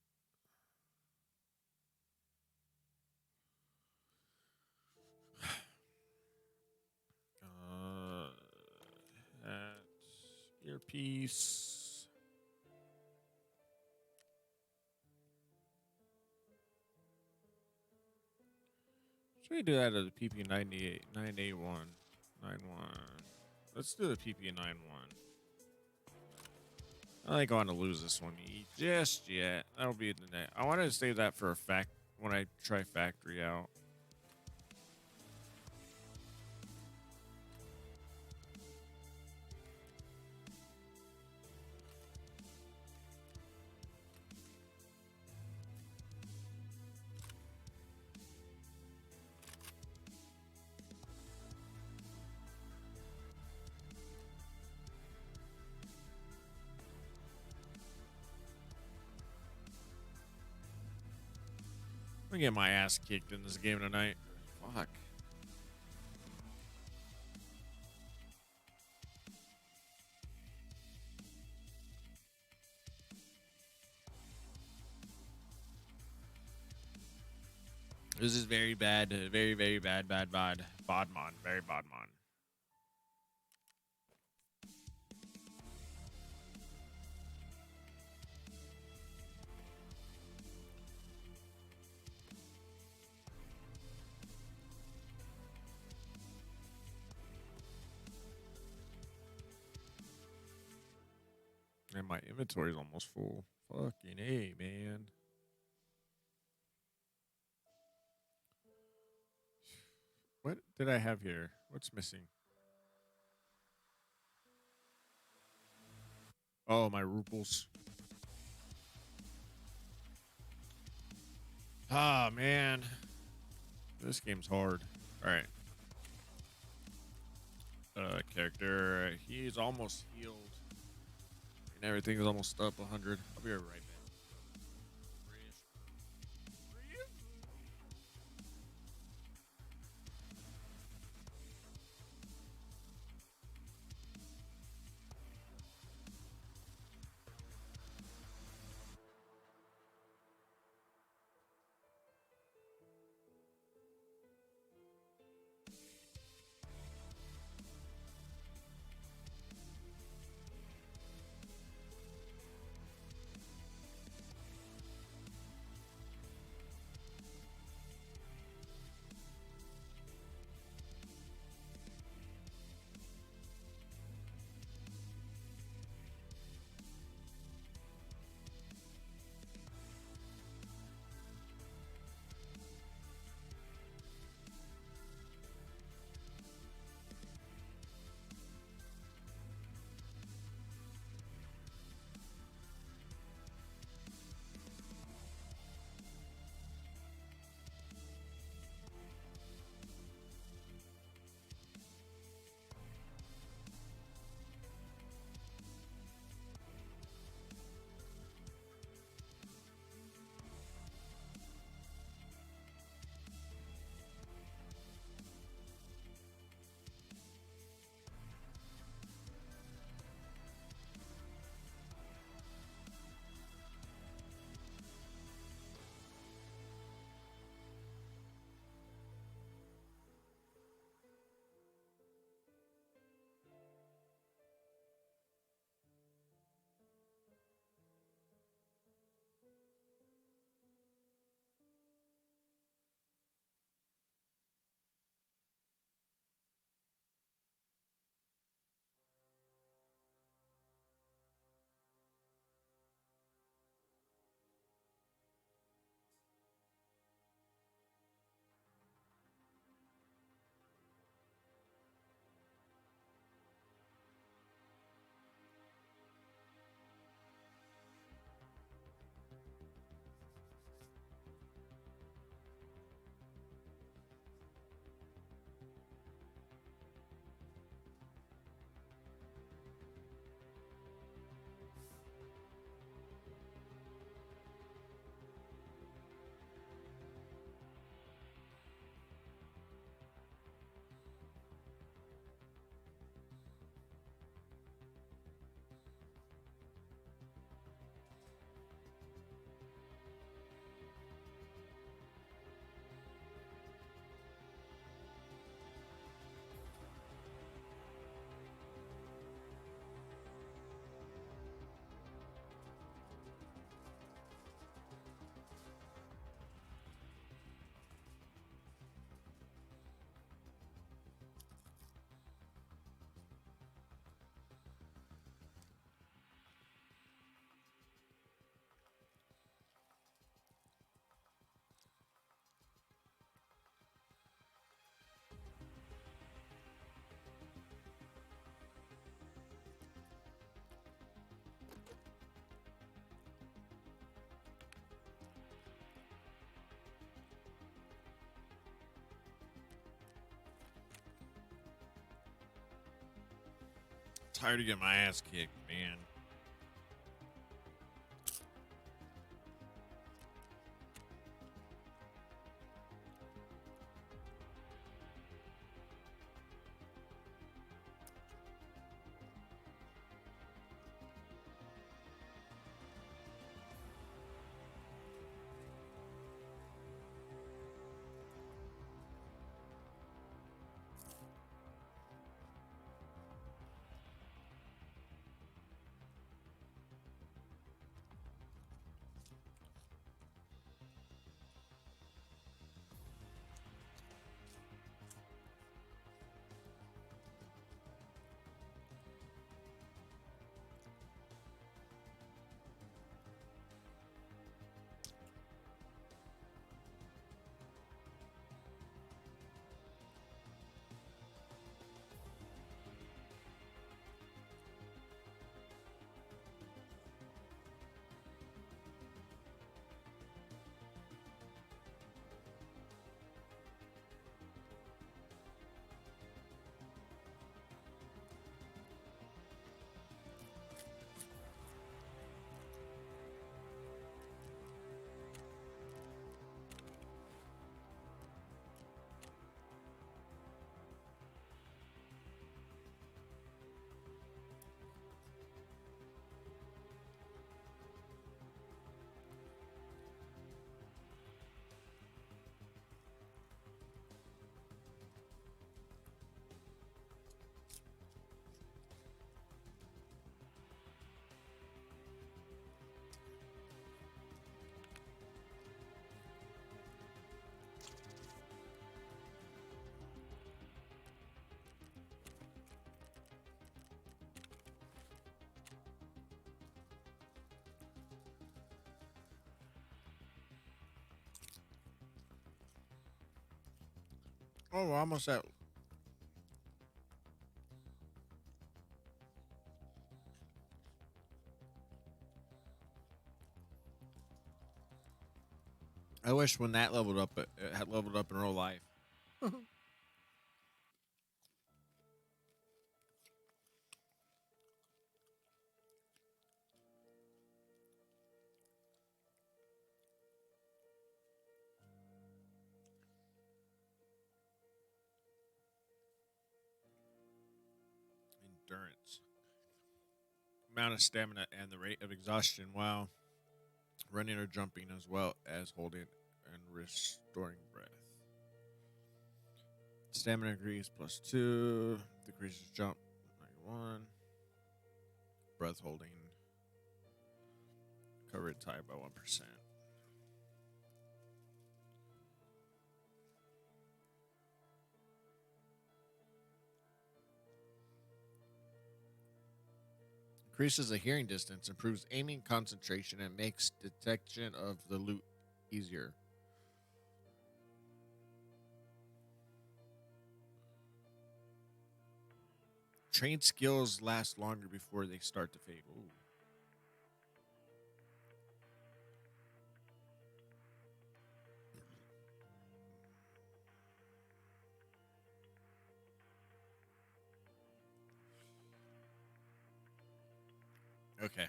Peace. Should we do that at the PP 98 981 91? Let's do the PP 91. I think I want to lose this one just yet. That'll be the next. I want to save that for a fact when I try factory out. I'm gonna get my ass kicked in this game tonight. Fuck. This is very bad. Very, very bad. Bodmon. Very Bodmon. And my inventory is almost full. Fucking A, man. What did I have here? What's missing? Oh, my ruples. Ah, man. This game's hard. All right. Character. He's almost healed. And everything is almost up 100. I'll be right back. Tired of getting my ass kicked, man. Oh, we're almost at. I wish when that leveled up, it had leveled up in real life. Endurance, amount of stamina, and the rate of exhaustion while running or jumping, as well as holding and restoring breath. Stamina increase +2, decreases jump -1, breath holding, cover time by 1%. Increases the hearing distance, improves aiming concentration, and makes detection of the loot easier. Trained skills last longer before they start to fade. Ooh. Okay.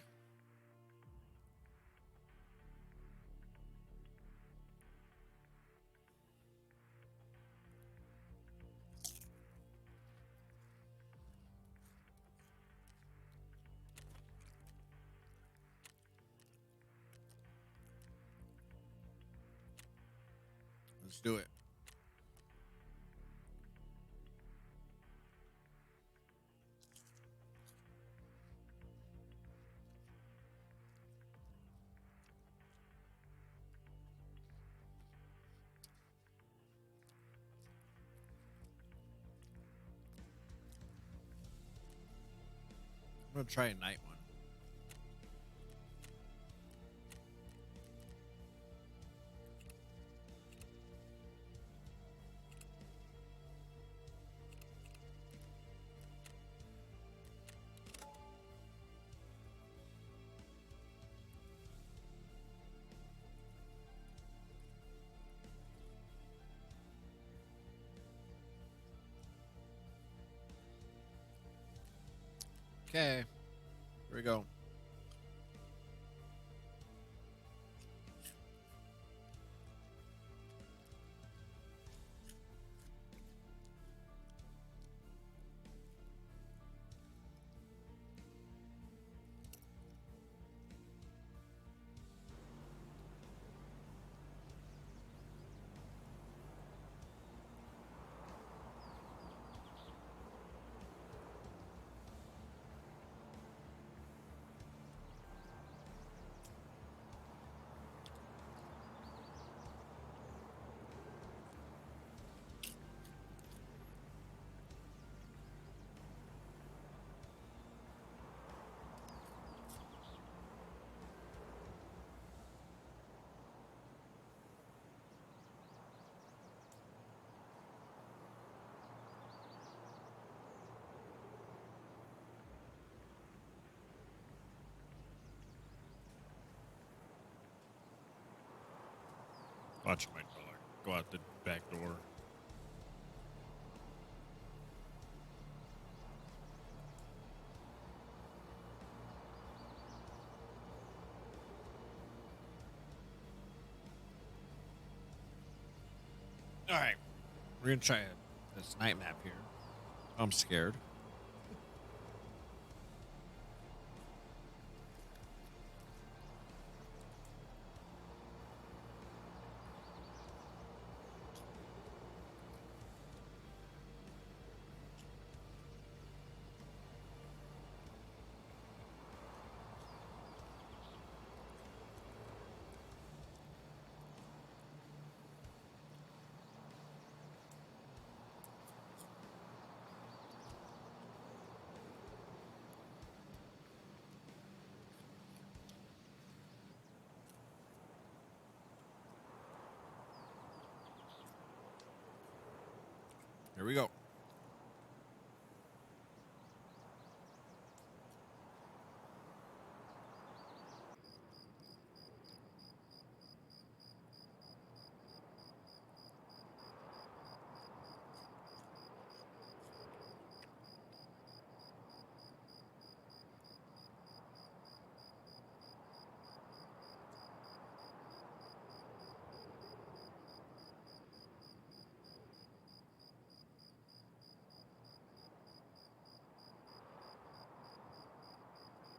Let's do it. I'm gonna try a night one. Okay, here we go. Watch my dog go out the back door. All right, we're gonna try this night map here. I'm scared. Here we go.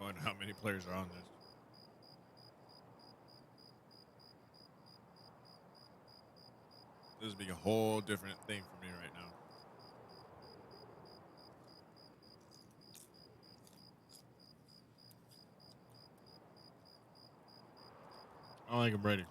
I wonder how many players are on this. This is being a whole different thing for me right now. I don't think I'm ready.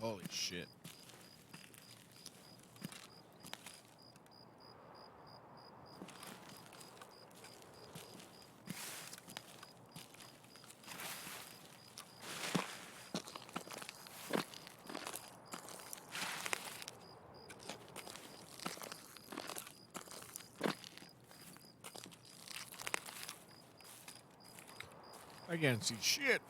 Holy shit. I can't see shit.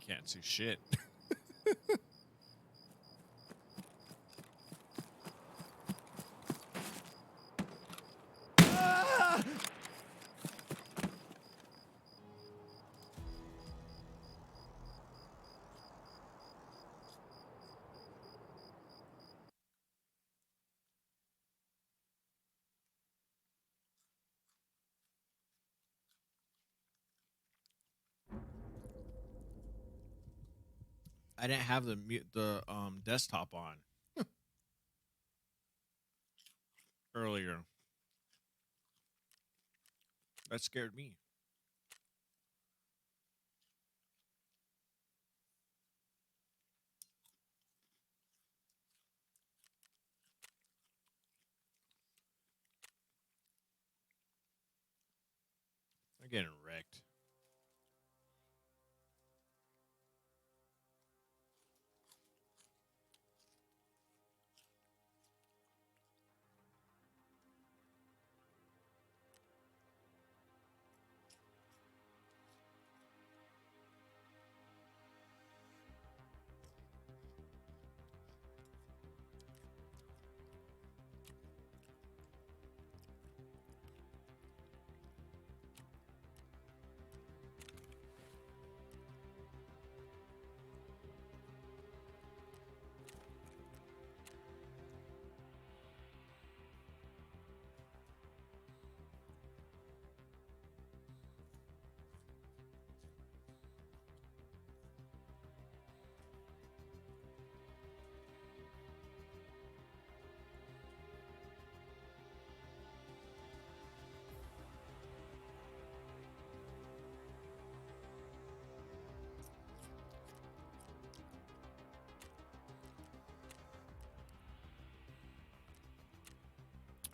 can't see shit. Ah! I didn't have the desktop on earlier. That scared me. I'm getting wrecked.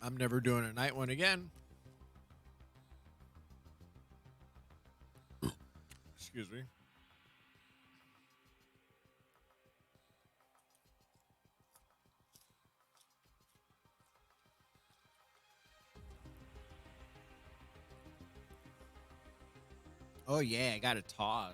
I'm never doing a night one again. Excuse me. Oh yeah, I got a Taz.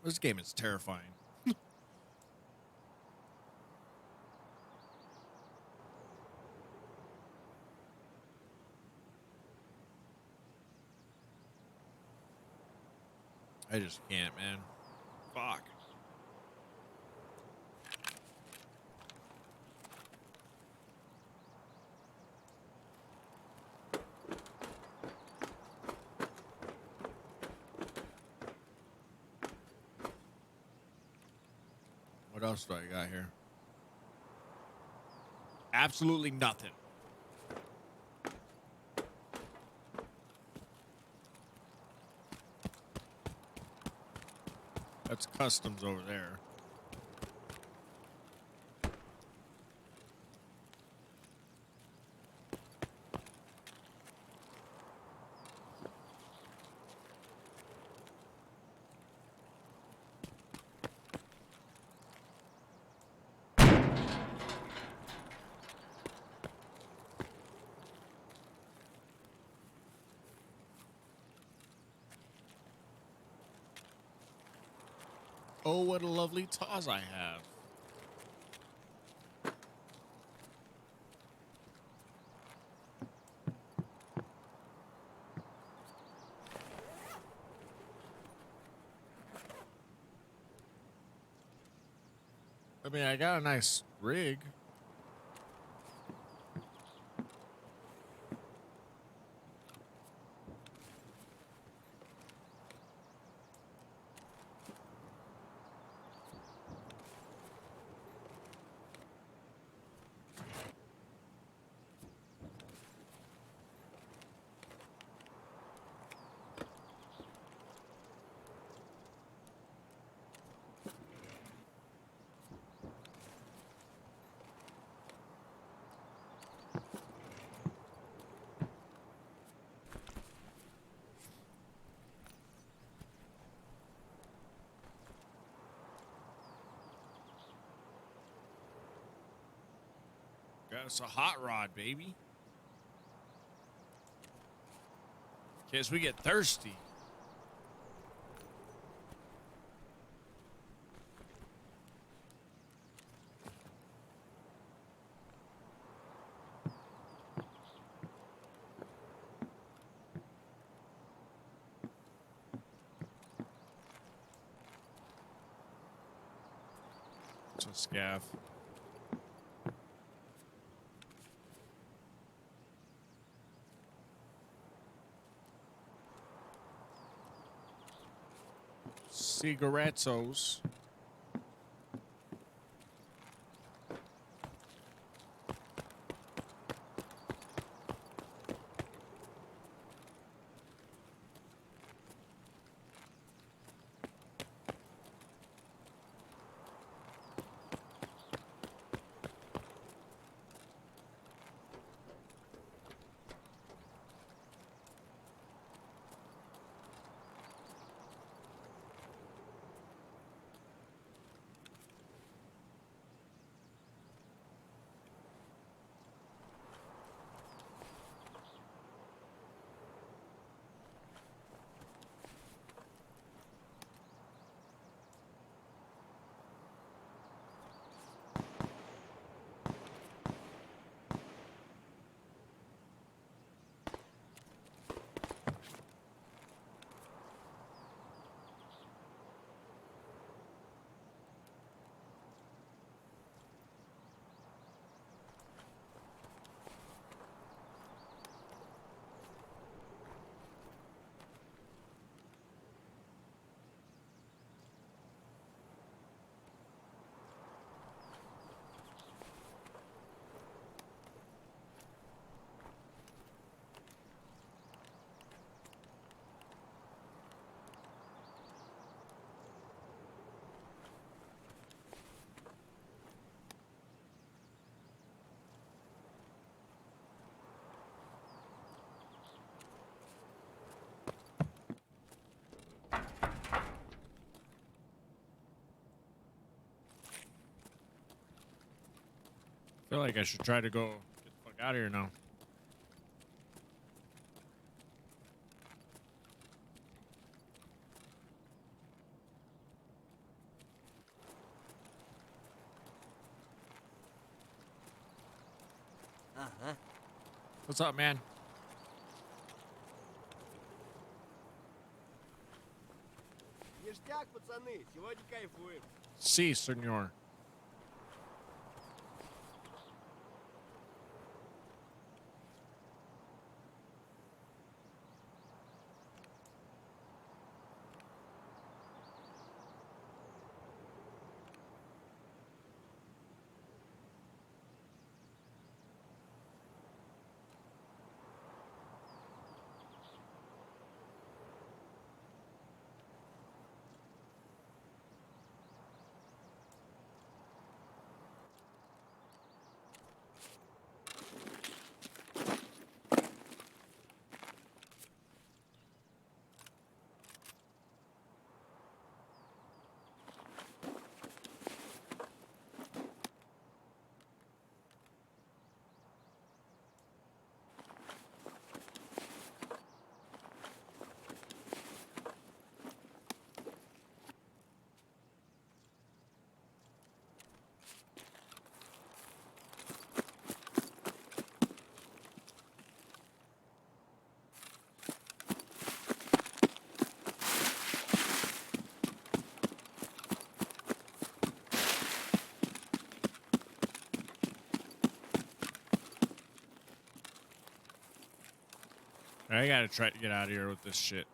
This game is terrifying. I just can't, man. Fuck. What else do I got here? Absolutely nothing. That's customs over there. Oh, what a lovely Taz I have. I mean, I got a nice rig. Got us a hot rod, baby. In case we get thirsty. It's a scav. Cigarettos. I feel like I should try to go get the fuck out of here now. Ага. What's up, man? Ништяк, пацаны, сегодня кайфуем. Si, senor. I gotta try to get out of here with this shit.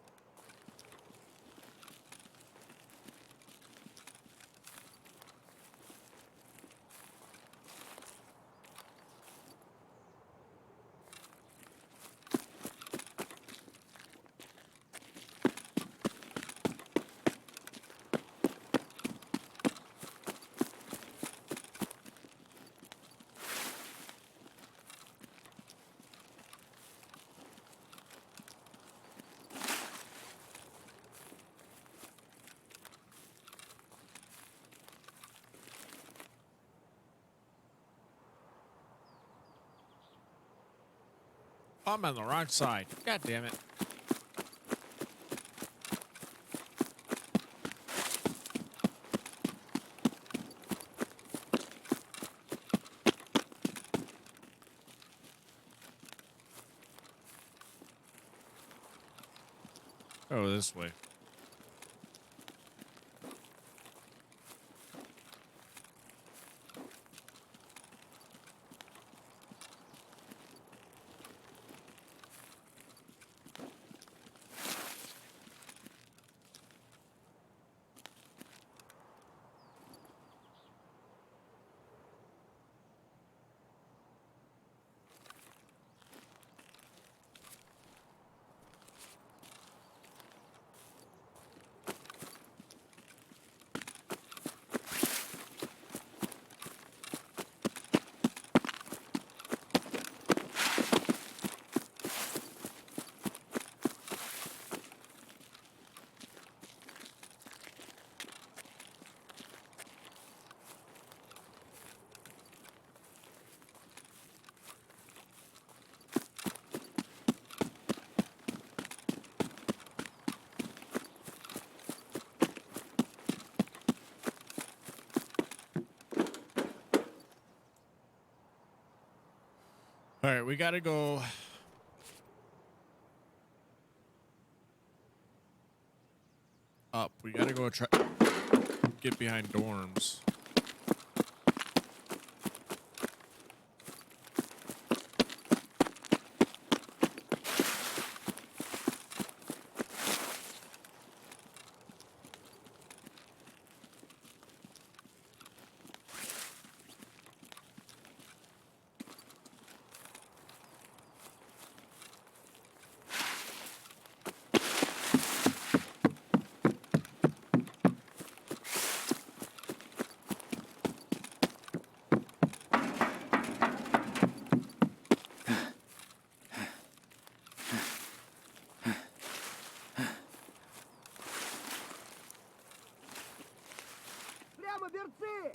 I'm on the wrong side. God damn it. Oh, this way. All right, we gotta go. Up. We gotta go try get behind dorms. Прямо берцы!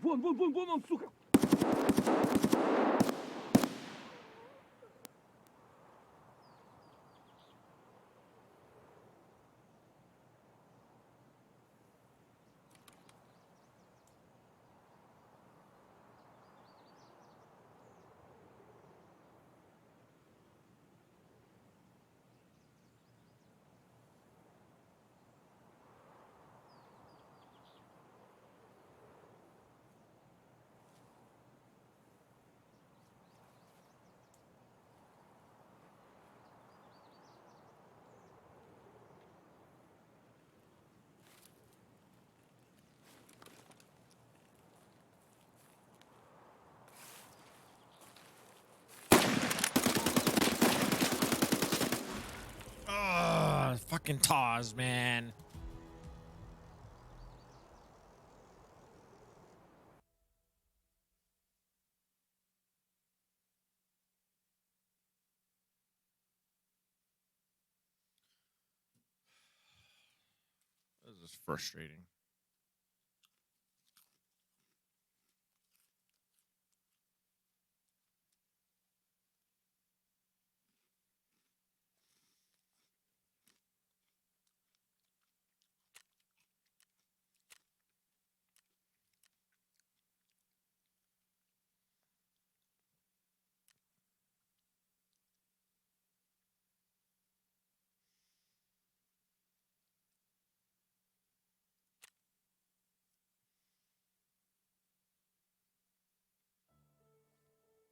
Вон он, сука! Ugh, fucking Taz, man. This is frustrating.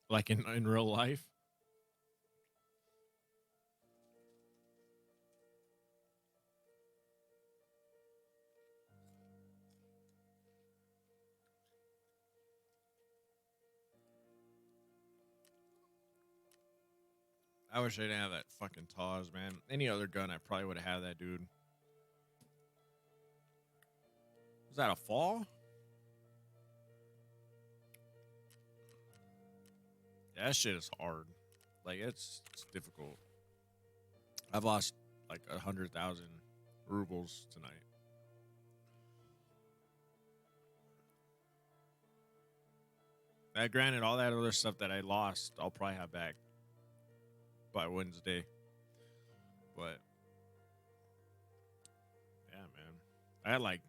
Like in real life. I wish I didn't have that fucking Taz, man. Any other gun, I probably would have had that, dude. Was that a fall? Yeah, that shit is hard. Like it's difficult. I've lost like 100,000 rubles tonight. Granted, all that other stuff that I lost, I'll probably have back by Wednesday. But yeah, man, I had like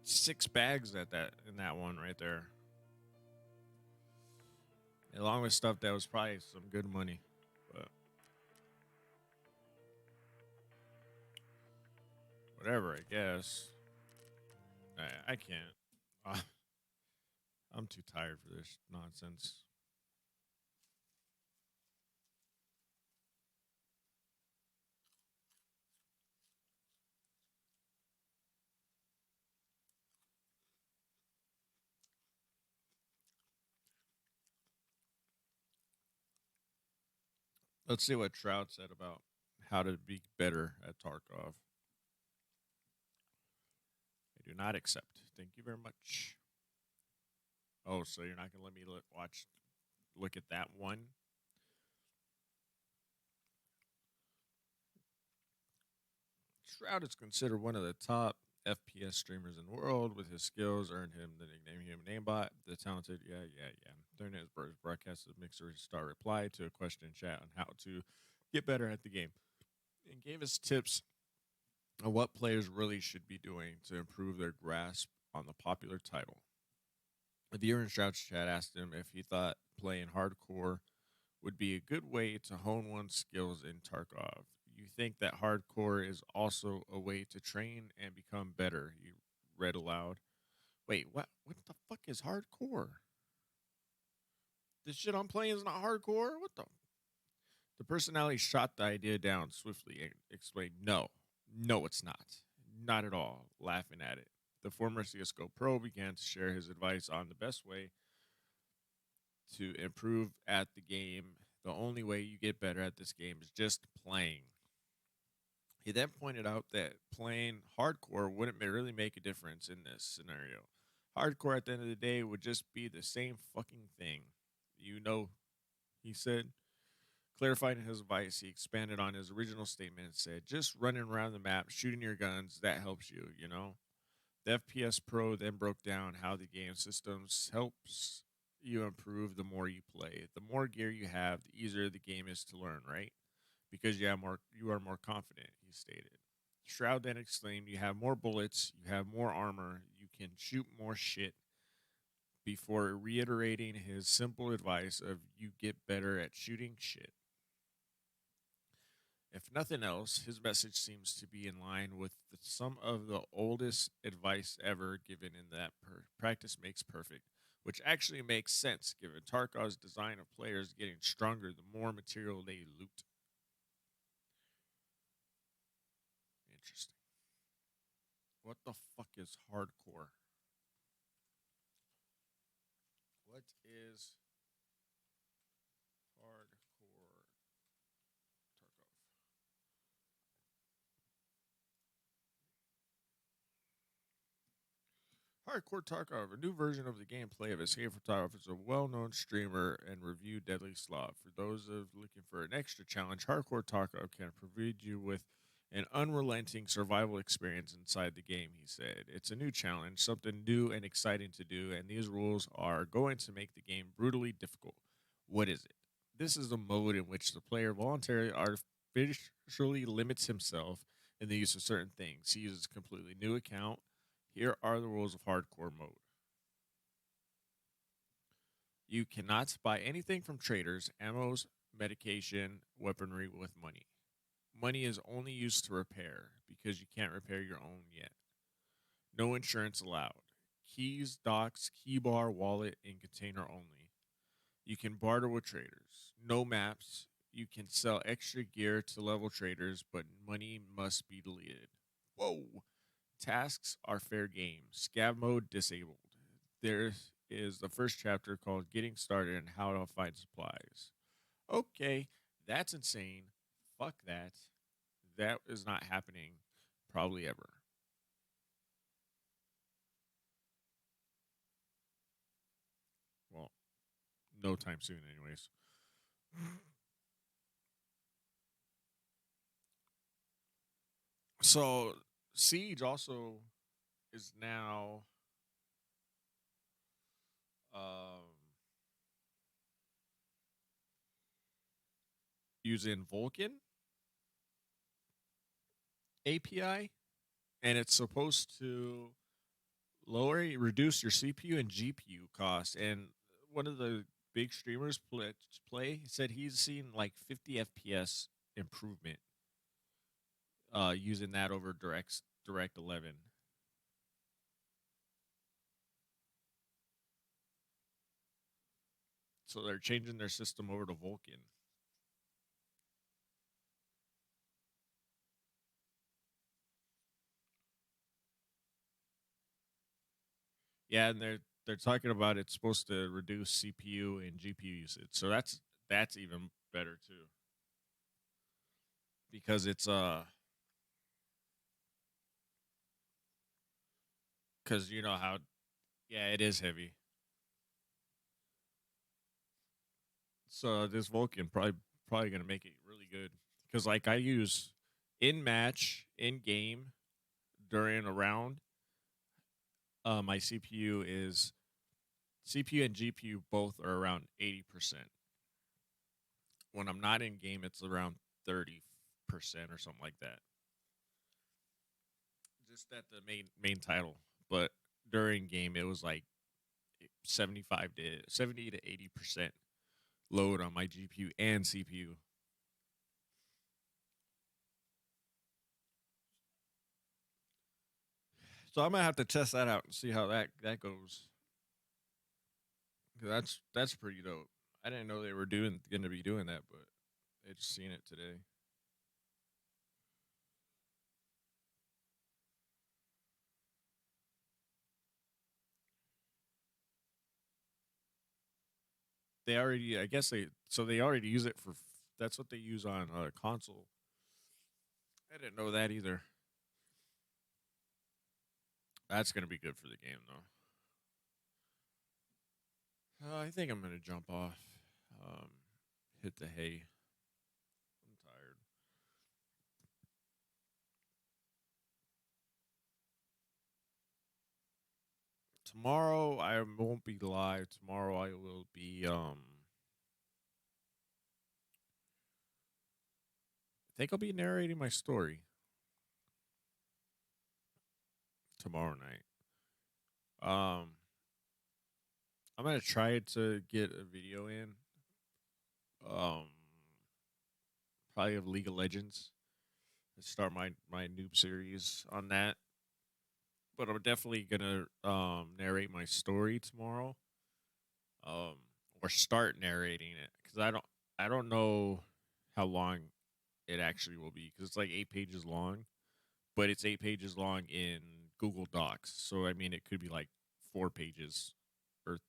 6 bags at that in that one right there, along with stuff that was probably some good money. But whatever, I guess. I can't. Uh, I'm too tired for this nonsense. Let's see what Trout said about how to be better at Tarkov. I do not accept. Thank you very much. Oh, so you're not gonna let me look at that one? Shroud is considered one of the top FPS streamers in the world. With his skills, earned him the nickname Human Namebot. The talented, yeah. During his broadcast, the Mixer star replied to a question in chat on how to get better at the game and gave us tips on what players really should be doing to improve their grasp on the popular title. A viewer in Shroud's chat asked him if he thought playing hardcore would be a good way to hone one's skills in Tarkov. You think that hardcore is also a way to train and become better? He read aloud. Wait, what? What the fuck is hardcore? This shit I'm playing is not hardcore. What the? The personality shot the idea down swiftly and explained, no, it's not. Not at all, laughing at it. The former CSGO pro began to share his advice on the best way to improve at the game. The only way you get better at this game is just playing. He then pointed out that playing hardcore wouldn't really make a difference in this scenario. Hardcore at the end of the day would just be the same fucking thing. You know, he said. Clarifying his advice, he expanded on his original statement and said, just running around the map, shooting your guns, that helps you, you know? The FPS Pro then broke down how the game systems helps you improve the more you play. The more gear you have, the easier the game is to learn, right? Because you are more confident, he stated. Shroud then exclaimed, you have more bullets, you have more armor, you can shoot more shit, before reiterating his simple advice of you get better at shooting shit. If nothing else, his message seems to be in line with some of the oldest advice ever given in that practice makes perfect, which actually makes sense given Tarkov's design of players getting stronger the more material they loot. Interesting. What the fuck is hardcore? What is hardcore Tarkov? Hardcore Tarkov, a new version of the gameplay of Escape from Tarkov, is a well-known streamer and review Deadly Slav. For those of looking for an extra challenge, Hardcore Tarkov can provide you with an unrelenting survival experience inside the game, he said. It's a new challenge, something new and exciting to do, and these rules are going to make the game brutally difficult. What is it? This is a mode in which the player voluntarily artificially limits himself in the use of certain things. He uses a completely new account. Here are the rules of hardcore mode. You cannot buy anything from traders, ammos, medication, weaponry with money. Money is only used to repair because you can't repair your own yet. No insurance allowed. Keys, docks, key bar, wallet, and container only. You can barter with traders. No maps. You can sell extra gear to level traders, but money must be deleted. Whoa. Tasks are fair game. Scav mode disabled. There is the first chapter called Getting Started and How to Find Supplies. Okay, that's insane. Fuck that. That is not happening probably ever. Well, no time soon, anyways. So, Siege also is now um, using Vulkan API, and it's supposed to reduce your CPU and GPU costs. And one of the big streamers play said he's seen like 50 FPS improvement using that over Direct 11. So they're changing their system over to Vulkan. Yeah, and they're talking about it's supposed to reduce CPU and GPU usage. So that's even better too. Because it's cuz you know how yeah, it is heavy. So this Vulkan probably going to make it really good cuz like I use in match, in game, during a round, my CPU and GPU both are around 80%. When I'm not in game, it's around 30% or something like that. Just at the main title, but during game it was like 70 to 80% load on my GPU and CPU. So I'm gonna have to test that out and see how that goes. 'Cause that's pretty dope. I didn't know they were going to be doing that, but I just seen it today. They already, I guess they already use it for. That's what they use on console. I didn't know that either. That's gonna be good for the game though. I think I'm gonna jump off. Um, hit the hay. I'm tired. Tomorrow I won't be live. Tomorrow I will be I think I'll be narrating my story tomorrow night. Um I'm gonna try to get a video in. Um Probably of League of Legends. Start my noob series on that. But I'm definitely gonna narrate my story tomorrow. Um or start narrating it because I don't know how long it actually will be because it's like 8 pages long, but it's 8 pages long in Google Docs. So I mean, it could be like 4 pages, or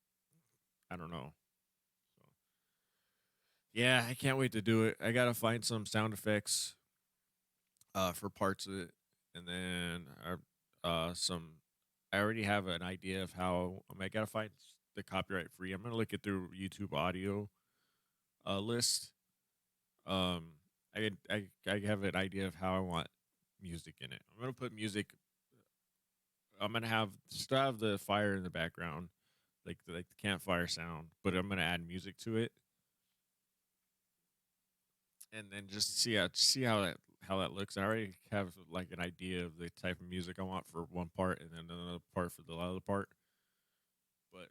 I don't know. So yeah, I can't wait to do it. I gotta find some sound effects for parts of it, and then some. I already have an idea of how I gotta find the copyright free. I'm gonna look it through YouTube audio list. Um, I have an idea of how I want music in it. I'm gonna put music. I'm gonna have the fire in the background, like the campfire sound, but I'm gonna add music to it, and then just see how that looks. I already have like an idea of the type of music I want for one part, and then another part for the other part. But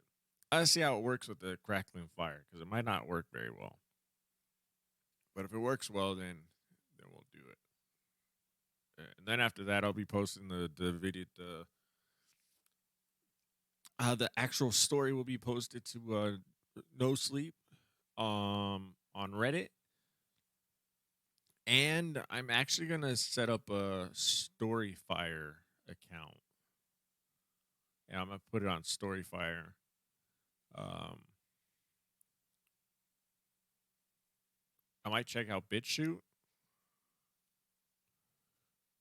I see how it works with the crackling fire because it might not work very well. But if it works well, then we'll do it. And then after that, I'll be posting the video. The actual story will be posted to No Sleep. on Reddit, and I'm actually gonna set up a Storyfire account, and I'm gonna put it on Storyfire. Um, I might check out BitChute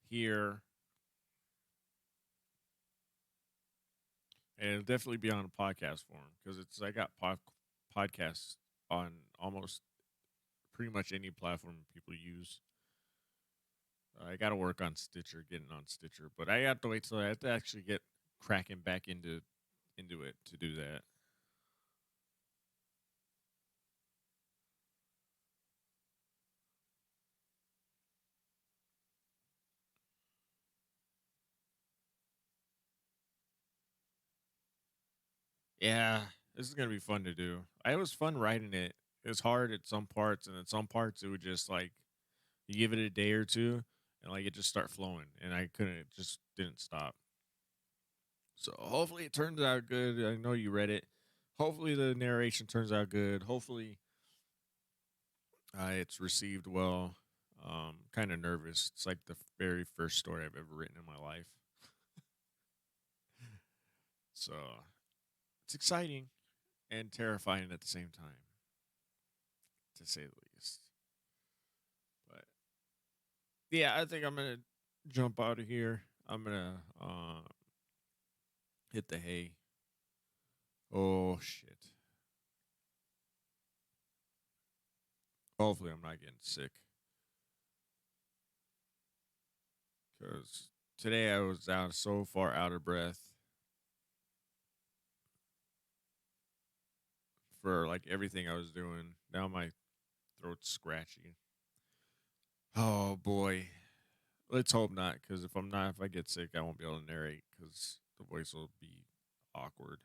here, and it'll definitely be on a podcast form because it's I got podcasts on almost pretty much any platform people use. I got to work on Stitcher, getting on Stitcher, but I have to wait till I have to actually get cracking back into it to do that. Yeah, this is gonna be fun to do. It was fun writing it. It was hard at some parts, and at some parts it would just like you give it a day or two, and like it just start flowing, and I couldn't. It just didn't stop. So hopefully it turns out good. I know you read it. Hopefully the narration turns out good. Hopefully it's received well. Kind of nervous. It's like the very first story I've ever written in my life, so it's exciting and terrifying at the same time, to say the least. But yeah, I think I'm gonna jump out of here. I'm gonna hit the hay. Oh shit. Hopefully I'm not getting sick. Because today I was out so far out of breath for like everything I was doing. Now my throat's scratchy. Oh boy. Let's hope not, because if I get sick, I won't be able to narrate because the voice will be awkward.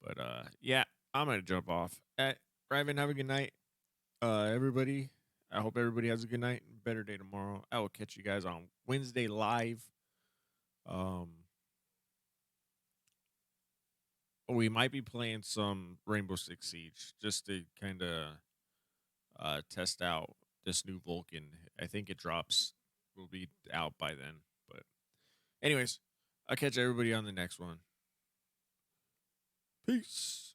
But yeah, I'm gonna jump off. Raven, have a good night. Everybody. I hope everybody has a good night and better day tomorrow. I will catch you guys on Wednesday live. Um, we might be playing some Rainbow Six Siege just to kind of test out this new Vulcan. I think it drops. Will be out by then. But anyways, I'll catch everybody on the next one. Peace.